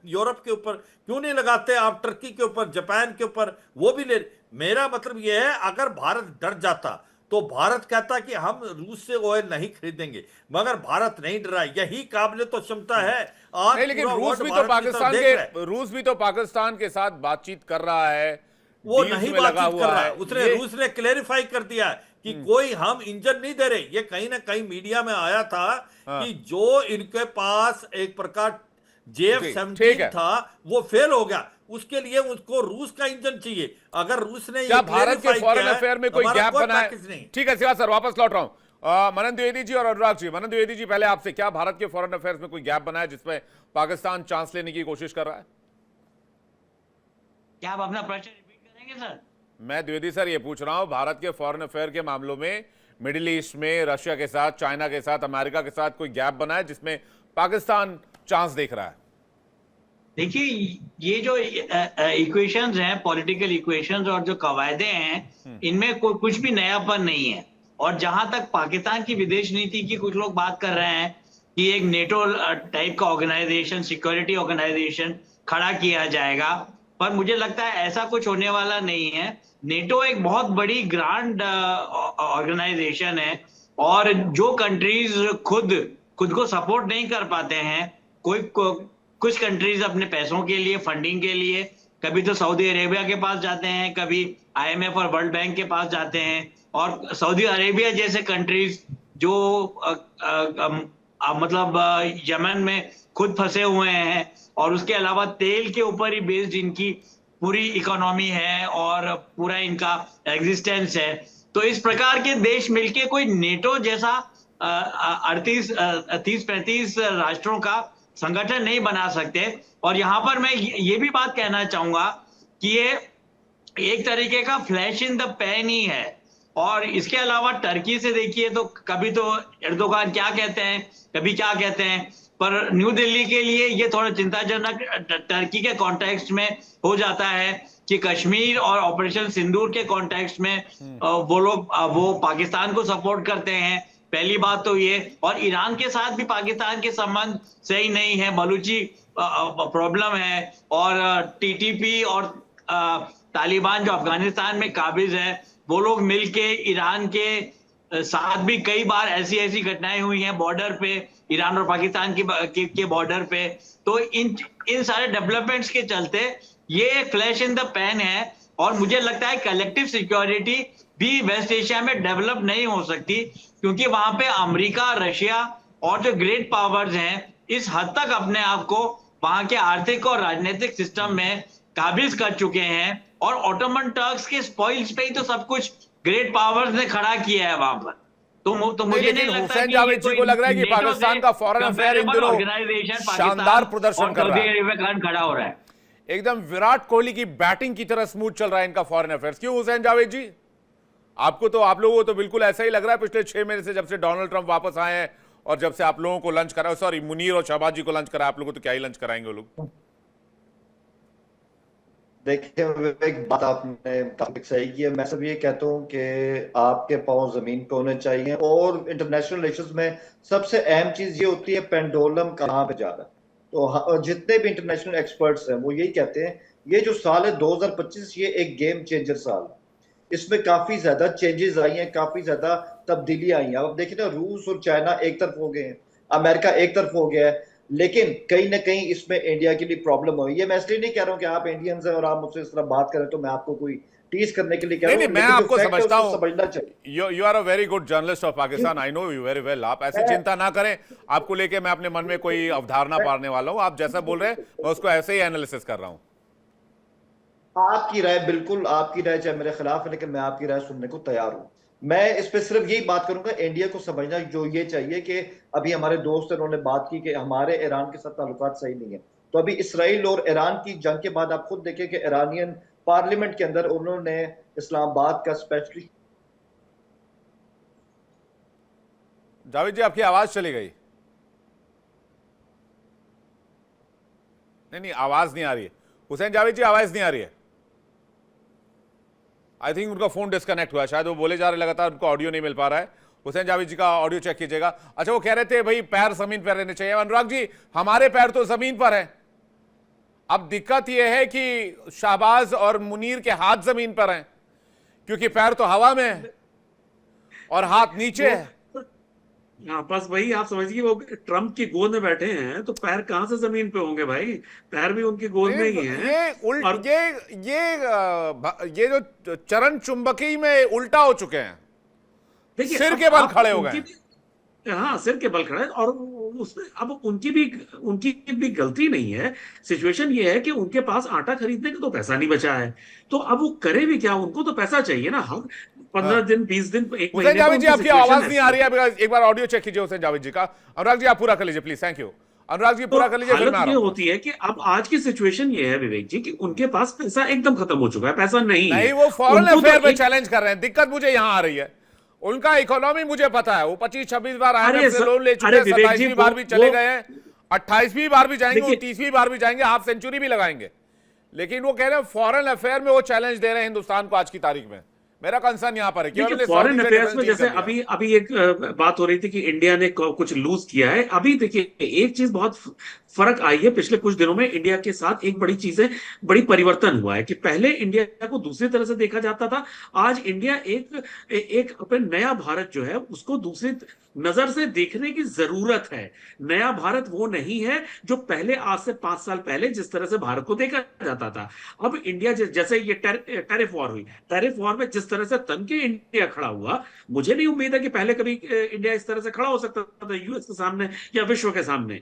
यूरोप के ऊपर, क्यों नहीं लगाते आप टर्की के ऊपर, जापान के ऊपर, वो भी ले। मेरा मतलब ये है, अगर भारत डर जाता तो भारत कहता कि हम रूस से ऑयल नहीं खरीदेंगे, मगर भारत नहीं डरा। यही काबिलियत तो क्षमता है। आज नहीं, लेकिन पूरा रूस वर्ल्ड भी तो भारत की तरफ पाकिस्तान देख रहा है। रूस भी तो पाकिस्तान के साथ बातचीत कर रहा है, वो डील्स नहीं में लगा बातचीत कर हुआ रहा है। है। उसने रूस ने क्लेरिफाई कर दिया कि कोई हम इंजन नहीं दे रहे। ये कहीं ना कहीं मीडिया में आया था कि जो इनके पास एक प्रकार ठीक JF-17 है। था वो फेल हो गया, उसके लिए उसको रूस का इंजन चाहिए। अगर रूस ने क्या ये भारत के clarify फॉरेन किया है, अफेयर में कोई हमारा गैप बना है? पैकेज नहीं। ठीक है सिवा सर, वापस लौट रहा हूं। मनन द्विवेदी जी और अनुराग जी। मनन द्विवेदी जी, पहले आपसे, क्या भारत के फॉरेन अफेयर्स में कोई गैप बना है जिसमें पाकिस्तान चांस लेने की कोशिश कर रहा है? क्या आप अपना प्रश्न रिपीट करेंगे सर? मैं द्विवेदी सर ये पूछ रहा हूं, भारत के फॉरेन अफेयर के मामलों में मिडिल ईस्ट में रशिया के साथ, चाइना के साथ, अमेरिका के साथ कोई गैप बना है जिसमें पाकिस्तान चांस देख रहा है? देखिए, ये जो इक्वेशंस हैं, पॉलिटिकल इक्वेशंस और जो कवायदे हैं, इनमें कुछ भी नयापन नहीं है। और जहां तक पाकिस्तान की विदेश नीति की कुछ लोग बात कर रहे हैं कि एक नेटो टाइप का ऑर्गेनाइजेशन, सिक्योरिटी ऑर्गेनाइजेशन खड़ा किया जाएगा, पर मुझे लगता है ऐसा कुछ होने वाला नहीं है। नेटो एक बहुत बड़ी ग्रांड ऑर्गेनाइजेशन है, और जो कंट्रीज खुद को सपोर्ट नहीं कर पाते हैं, कुछ कंट्रीज अपने पैसों के लिए, फंडिंग के लिए कभी तो सऊदी अरेबिया के पास जाते हैं, कभी IMF और वर्ल्ड बैंक के पास जाते हैं। और सऊदी अरेबिया जैसे कंट्रीज जो मतलब यमन में खुद फंसे हुए हैं, और उसके अलावा तेल के ऊपर ही बेस्ड इनकी पूरी इकोनॉमी है और पूरा इनका एग्जिस्टेंस है। तो इस प्रकार के देश मिलके कोई नेटो जैसा 30-35 राष्ट्रों का संगठन नहीं बना सकते। और यहाँ पर मैं ये भी बात कहना चाहूंगा कि ये एक तरीके का फ्लैश इन द पैन ही है। और इसके अलावा टर्की से देखिए तो कभी तो एर्दोगान क्या कहते हैं, कभी क्या कहते हैं, पर न्यू दिल्ली के लिए ये थोड़ा चिंताजनक टर्की के कॉन्टेक्स्ट में हो जाता है कि कश्मीर और ऑपरेशन सिंदूर के कॉन्टेक्स्ट में वो लोग वो पाकिस्तान को सपोर्ट करते हैं। पहली बात तो ये, और ईरान के साथ भी पाकिस्तान के संबंध सही नहीं है, बलूची प्रॉब्लम है, और TTP और तालिबान जो अफगानिस्तान में काबिज है, वो लोग मिलके ईरान के साथ भी कई बार ऐसी ऐसी घटनाएं हुई हैं बॉर्डर पे, ईरान और पाकिस्तान के बॉर्डर पे। तो इन इन सारे डेवलपमेंट्स के चलते ये एक फ्लैश इन द पैन है, और मुझे लगता है कलेक्टिव सिक्योरिटी भी वेस्ट एशिया में डेवलप नहीं हो सकती, क्योंकि वहां पे अमेरिका, रशिया और जो ग्रेट पावर्स हैं इस हद तक अपने आप को वहां के आर्थिक और राजनीतिक सिस्टम में काबिज कर चुके हैं, और ऑटोमन टर्क्स के स्पॉइल्स पे ही तो सब कुछ ग्रेट पावर्स ने खड़ा किया है वहां पर। तो मुझे नहीं लेकिन लगता हुसैन कि जावेद जी कोई को लग रहा है कि NATO पाकिस्तान से का फॉरेन अफेयर इन दिनों ऑर्गेनाइजेशन शानदार प्रदर्शन कर रहा है, है, खड़ा हो रहा है। एकदम विराट कोहली की बैटिंग की तरह स्मूथ चल रहा है इनका फॉरेन अफेयर्स। क्यों हुसैन जावेद जी, आप लोगों को तो बिल्कुल ऐसा ही लग रहा है पिछले 6 महीने से, जब से डोनाल्ड ट्रंप वापस आए हैं और जब से आप लोगों को लंच करा, सॉरी मुनीर और शहबाज जी को लंच करा, आप लोगों को तो क्या ही लंच कराएंगे वो लोग। देखिए विवेक, बात आपने काफी सही की है। मैं सब ये कहता हूँ कि आपके पांव जमीन पे होने चाहिए, और इंटरनेशनल रिलेशंस में सबसे अहम चीज ये होती है पेंडुलम कहाँ पे जा रहा है। तो जितने भी इंटरनेशनल एक्सपर्ट्स हैं वो यही कहते हैं ये जो साल है 2025 ये एक गेम चेंजर साल है। इसमें काफी ज्यादा चेंजेस आई हैं, काफी ज्यादा तब्दीली आई हैं। अब देखिए ना, रूस और चाइना एक तरफ हो गए हैं, अमेरिका एक तरफ हो गया है, लेकिन कहीं ना कहीं इसमें इंडिया के लिए प्रॉब्लम हुई है। मैं इसलिए नहीं कह रहा हूं कि आप इंडियंस हैं और आप मुझसे इस तरह बात करें तो मैं आपको कोई टीज करने के लिए कह रहा नहीं हूं, मैं लेकिन जो आपको fact है समझता उसको हूं, समझना चाहिए। You are a very good journalist of Pakistan, I know you very well. आप ऐसी चिंता ना करें, आपको लेके मैं अपने मन में कोई अवधारणा पालने वाला हूं। आप जैसा बोल रहे हैं मैं उसको ऐसे ही एनालिसिस कर रहा हूं। आपकी राय, बिल्कुल आपकी राय चाहे मेरे खिलाफ है, लेकिन मैं आपकी राय सुनने को तैयार हूं। मैं इस पे सिर्फ यही बात करूंगा, इंडिया को समझना जो ये चाहिए कि अभी हमारे दोस्त उन्होंने बात की कि हमारे ईरान के साथ ताल्लुकात सही नहीं है। तो अभी इसराइल और ईरान की जंग के बाद आप खुद देखें कि ईरानियन पार्लियामेंट के अंदर उन्होंने इस्लामाबाद का स्पेशली। जावेद जी आपकी आवाज चली गई। नहीं आवाज नहीं आ रही है हुसैन जावेद जी, आवाज नहीं आ रही है। आई थिंक उनका फोन डिस्कनेक्ट हुआ है, शायद वो बोले जा रहे लगातार, उनको ऑडियो नहीं मिल पा रहा है। हुसैन जावेद जी का ऑडियो चेक कीजिएगा। अच्छा, वो कह रहे थे भाई पैर जमीन पर रहने चाहिए। अनुराग जी, हमारे पैर तो जमीन पर है। अब दिक्कत यह है कि शहबाज और मुनीर के हाथ जमीन पर हैं, क्योंकि पैर तो हवा में है और हाथ नीचे है। हाँ, बस वही आप समझिए, वो ट्रम्प की गोद में बैठे हैं तो पैर कहाँ से जमीन पे होंगे भाई? पैर भी उनकी गोद में ही हैं। ये जो चरण चुंबकी में उल्टा हो चुके हैं, देखिए सिर के बल खड़े हो गए। हाँ, सिर के बल खड़ा है, और उसमें अब उनकी भी गलती नहीं है। सिचुएशन ये है कि उनके पास आटा खरीदने का तो पैसा नहीं बचा है, तो अब वो करे भी क्या? उनको तो पैसा चाहिए ना। हम 15 दिन 20 दिन एक हुसैन महीने जावेद जी आपकी आवाज नहीं आ रही है, एक बार ऑडियो चेक कीजिए हुसैन जावेद जी का। अनुराग जी आप पूरा कर लीजिए please, thank you. Anurag ji पूरा कर लीजिए, फिर मैं आ हालत रहा ये हूं। होती है कि अब आज की सिचुएशन ये है विवेक जी कि उनके पास पैसा एकदम खत्म हो चुका है, पैसा नहीं है। वो फॉरेन उनको अफेयर तो में एक- चैलेंज कर रहे हैं। दिक्कत मुझे यहां आ रही है, उनका इकोनॉमी मुझे पता है। वो 25-26 बार IMF से लोन ले चुके हैं, विवेक जी, 27वीं बार भी चले वो- गए हैं, 28वीं बार भी जाएंगे, देखिए- 29वीं बार भी जाएंगे, हाफ सेंचुरी भी लगाएंगे। लेकिन वो कह रहे हैं फॉरेन अफेयर में वो चैलेंज दे रहे हैं हिंदुस्तान को आज की तारीख में। मेरा कंसर्न यहां पर है कि देखिए, फॉरेन अफेयर्स में जैसे अभी एक बात हो रही थी कि इंडिया ने कुछ लूज किया है। अभी देखिए, एक चीज बहुत फर्क आई है पिछले कुछ दिनों में इंडिया के साथ। एक बड़ी परिवर्तन हुआ है कि पहले इंडिया को दूसरी तरह से देखा जाता था। आज इंडिया एक अपने नया भारत जो है उसको दूसरी नजर से देखने की जरूरत है। नया भारत वो नहीं है जो पहले, आज से 5 साल पहले जिस तरह से भारत को देखा जाता था। अब इंडिया जैसे ये टैरिफ वॉर हुई, टैरिफ वॉर में जिस तरह से तन के इंडिया खड़ा हुआ, मुझे नहीं उम्मीद है कि पहले कभी इंडिया इस तरह से खड़ा हो सकता था यूएस के सामने या विश्व के सामने।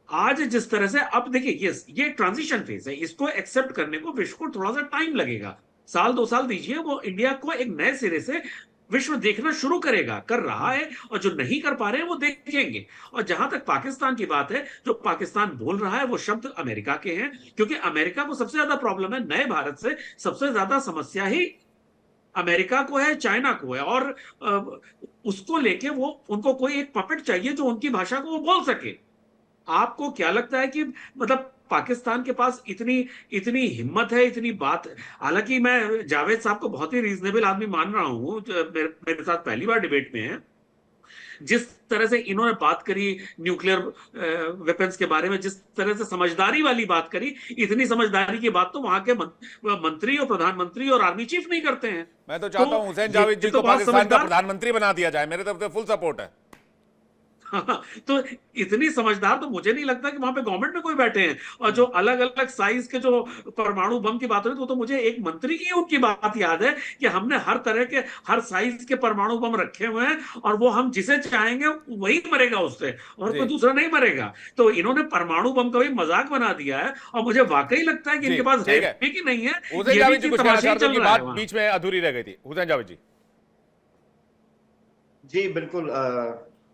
आज जिस तरह से, अब देखिए ये ट्रांजिशन फेज है, इसको एक्सेप्ट करने को विश्व को थोड़ा सा टाइम लगेगा। 1-2 साल दीजिए, वो इंडिया को एक नए सिरे से विश्व देखना शुरू करेगा, कर रहा है, और जो नहीं कर पा रहे हैं वो देखेंगे। और जहां तक पाकिस्तान की बात है, जो पाकिस्तान बोल रहा है वो शब्द अमेरिका के हैं, क्योंकि अमेरिका को सबसे ज्यादा प्रॉब्लम है नए भारत से। सबसे ज्यादा समस्या ही अमेरिका को है, चाइना को है, और उसको लेके वो, उनको कोई एक पपेट चाहिए जो उनकी भाषा को वो बोल सके। आपको क्या लगता है कि मतलब पाकिस्तान के पास इतनी हिम्मत है, इतनी बात? हालांकि मैं जावेद साहब को बहुत ही रीजनेबल आदमी मान रहा हूं, मेरे साथ पहली बार डिबेट में है, जिस तरह से इन्होंने बात करी न्यूक्लियर वेपन्स के बारे में, जिस तरह से समझदारी वाली बात करी, इतनी समझदारी की बात तो वहां के मंत्री और प्रधानमंत्री और आर्मी चीफ नहीं करते हैं। मैं तो चाहता हूं हुसैन ये जावेद जी तो को बहुत पाकिस्तान का समझदार, प्रधानमंत्री बना दिया जाए, मेरे तरफ से फुल सपोर्ट है। हाँ, तो इतनी समझदार तो मुझे नहीं लगता कि वहां पे गवर्नमेंट में कोई बैठे हैं। और जो अलग अलग साइज के जो परमाणु बम की बात हो रही है, तो मुझे एक मंत्री की उनकी बात याद है कि हमने हर तरह के हर साइज के परमाणु बम रखे हुए हैं और वो हम जिसे चाहेंगे वही मरेगा उससे, और जी। कोई दूसरा नहीं मरेगा। तो इन्होंने परमाणु बम का भी मजाक बना दिया है, और मुझे वाकई लगता है कि जी, इनके पास ठीक है है। भी कि नहीं है, हुसैन ये जावेद जी भी कुछ कहना तमाशा ही चाहते हो चल कि रहा है बात वहां। बीच में अधूरी रह गई थी। हुसैन जावेद जी। जी बिल्कुल,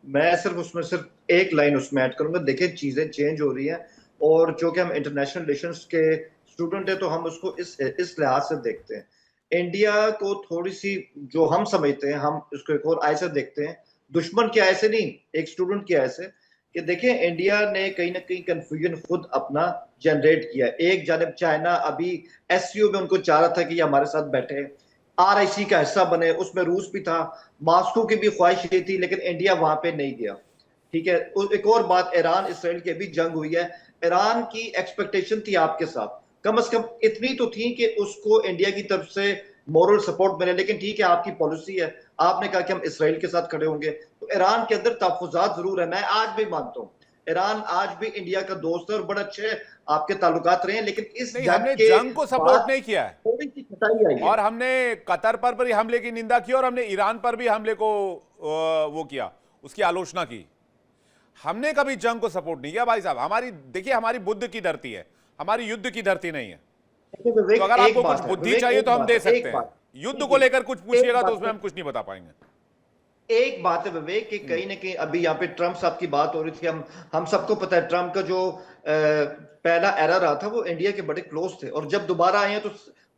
मैं सिर्फ उसमें सिर्फ एक लाइन उसमें ऐड करूंगा। देखिए, चीजें चेंज हो रही हैं, और जो कि हम इंटरनेशनल रिलेशंस के स्टूडेंट है तो हम उसको इस लिहाज से देखते हैं। इंडिया को थोड़ी सी जो हम समझते हैं, हम उसको एक और आय से देखते हैं, दुश्मन की आय से नहीं, एक स्टूडेंट की आय से, कि देखिए इंडिया ने कहीं ना कहीं कंफ्यूजन खुद अपना जनरेट किया। एक जानब चाइना अभी एससीओ में उनको चाह रहा था कि ये हमारे साथ बैठे, आरआईसी का हिस्सा बने, उसमें रूस भी था, मॉस्को की भी ख्वाहिश ये थी, लेकिन इंडिया वहां पे नहीं गया। ठीक है। एक और बात, ईरान इसराइल की अभी जंग हुई है, ईरान की एक्सपेक्टेशन थी आपके साथ, कम से कम इतनी तो थी कि उसको इंडिया की तरफ से मॉरल सपोर्ट मिले, लेकिन ठीक है आपकी पॉलिसी है, आपने कहा कि हम इसराइल के साथ खड़े होंगे। तो ईरान के अंदर तहफुजात जरूर है, मैं आज भी मानता हूँ ईरान आज भी इंडिया का दोस्त है और बड़े अच्छे आपके ताल्लुकात रहे हैं, लेकिन इस नहीं, जंग हमने के जंग को सपोर्ट बाद नहीं किया है, थोड़ी सी खटाई आई है। और हमने कतर पर भी हमले की निंदा की, और हमने ईरान पर भी हमले को वो किया, उसकी आलोचना की। हमने कभी जंग को सपोर्ट नहीं किया भाई साहब। हमारी देखिए, हमारी बुद्ध की धरती है, हमारी युद्ध की धरती नहीं है। देखिए विवेक, तो अगर एक आपको बात कुछ है, बुद्धि विवेक, चाहिए एक तो हम बात दे है, सकते एक हैं। बात। युद्ध जी, को जी। लेकर कुछ एक पूछिएगा तो बात उसमें है, हम कुछ नहीं बता पाएंगे। एक बात है विवेक कि कहीं ना कहीं अभी यहाँ पे ट्रम्प साहब की बात हो रही थी, हम सबको पता है ट्रम्प का जो पहला एरा रहा था वो इंडिया के बड़े क्लोज थे, और जब दोबारा आए हैं तो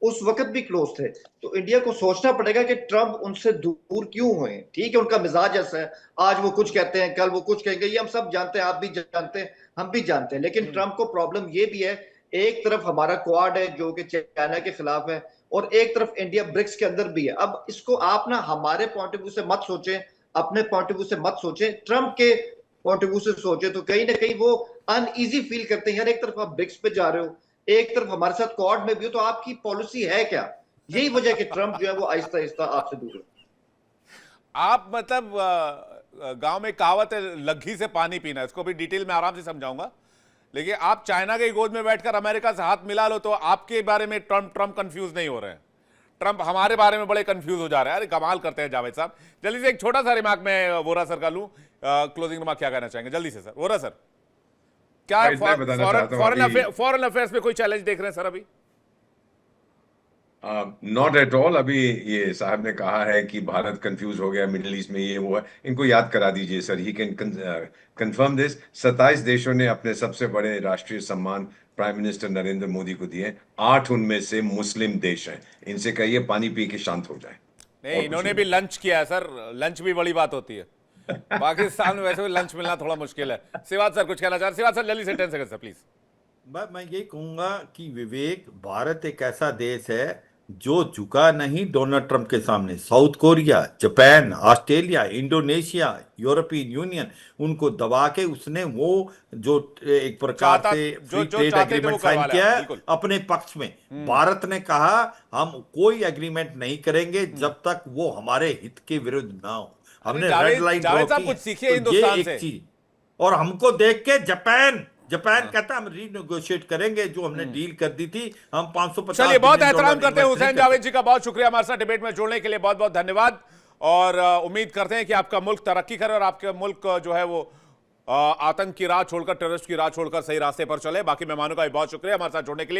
उस वक्त भी क्लोज थे। तो इंडिया को सोचना पड़ेगा कि ट्रम्प उनसे दूर क्यों हुए। ठीक है, उनका मिजाज ऐसा है, आज वो कुछ कहते हैं, कल वो कुछ कहेंगे, ये हम सब जानते हैं, आप भी जानते हैं, हम भी जानते हैं। लेकिन ट्रम्प को प्रॉब्लम ये भी है, एक तरफ हमारा क्वाड है जो कि चाइना के खिलाफ है, और एक तरफ इंडिया ब्रिक्स के अंदर भी है। अब इसको आप ना हमारे पॉइंट ऑफ व्यू से मत सोचें, अपने पॉइंट ऑफ व्यू से मत सोचें, ट्रम्प के पॉइंट ऑफ व्यू से सोचें। तो कहीं ना कहीं वो अनईजी फील करते हैं, यार एक तरफ आप ब्रिक्स पे जा रहे हो, एक तरफ हमारे साथ क्वाड में भी हो, तो आपकी पॉलिसी है क्या? यही वजह है कि ट्रम्प जो है वो आहिस्ता आहिस्ता आपसे दूर है। आप मतलब गांव में कहावत है, लग्घी से पानी पीना, इसको भी डिटेल में आराम से समझाऊंगा। लेकिन आप चाइना के गोद में बैठकर अमेरिका से हाथ मिला लो तो आपके बारे में ट्रम्प कंफ्यूज नहीं हो रहे हैं, ट्रम्प हमारे बारे में बड़े कंफ्यूज हो जा रहे हैं। अरे कमाल करते हैं जावेद साहब। जल्दी से एक छोटा सा रिमार्क मैं वोरा सर का लूं, क्लोजिंग रिमार्क क्या कहना चाहेंगे जल्दी से सर? वोरा सर, क्या मैं इतना ही बताना चाहता हूं, फॉरेन अफेयर्स में कोई चैलेंज देख रहे हैं सर अभी? Not at all. अभी ये साहब ने कहा है कि भारत कंफ्यूज हो गया, मिडिल ईस्ट में ये हुआ, इनको याद करा दीजिए sir, he can confirm this. 27 देशों ने अपने सबसे बड़े राष्ट्रीय सम्मान प्राइम मिनिस्टर नरेंद्र मोदी को दिए, 8 उनमें से मुस्लिम देश हैं। इनसे कहिए पानी पी के शांत हो जाए। नहीं, इन्होंने भी लंच किया है सर, लंच भी बड़ी बात होती है। पाकिस्तान में वैसे भी लंच मिलना थोड़ा मुश्किल है। सिवाज सर कुछ कहना चाह रहे? सिवाज सर जल्दी से 10 सेकंड सर प्लीज। मैं यही कहूंगा कि विवेक, भारत एक ऐसा देश है जो झुका नहीं डोनाल्ड ट्रंप के सामने। South Korea, Japan, Australia, Indonesia, European union, उनको दबा के उसने वो जो एक प्रकार से फ्री ट्रेड एग्रीमेंट साइन किया है अपने पक्ष में। भारत ने कहा हम कोई एग्रीमेंट नहीं करेंगे जब तक वो हमारे हित के विरुद्ध ना हो। हमने रेड लाइन ड्रॉ की कुछ सीखिए है। तो ये हिंदुस्तान एक से। चीज, और हमको देख के जापान कहता हम रीनेगोशिएट करेंगे जो हमने डील कर दी थी, हम 550। चलिए, बहुत एहतराम करते हैं हुसैन जावेद जी का, बहुत शुक्रिया हमारे साथ डिबेट में जुड़ने के लिए, बहुत बहुत धन्यवाद। और उम्मीद करते हैं कि आपका मुल्क तरक्की करे और आपका मुल्क जो है वो आतंक की राह छोड़कर, टेररिस्ट की राह छोड़कर सही रास्ते पर चले। बाकी मेहमानों का भी बहुत शुक्रिया हमारे साथ जुड़ने के लिए।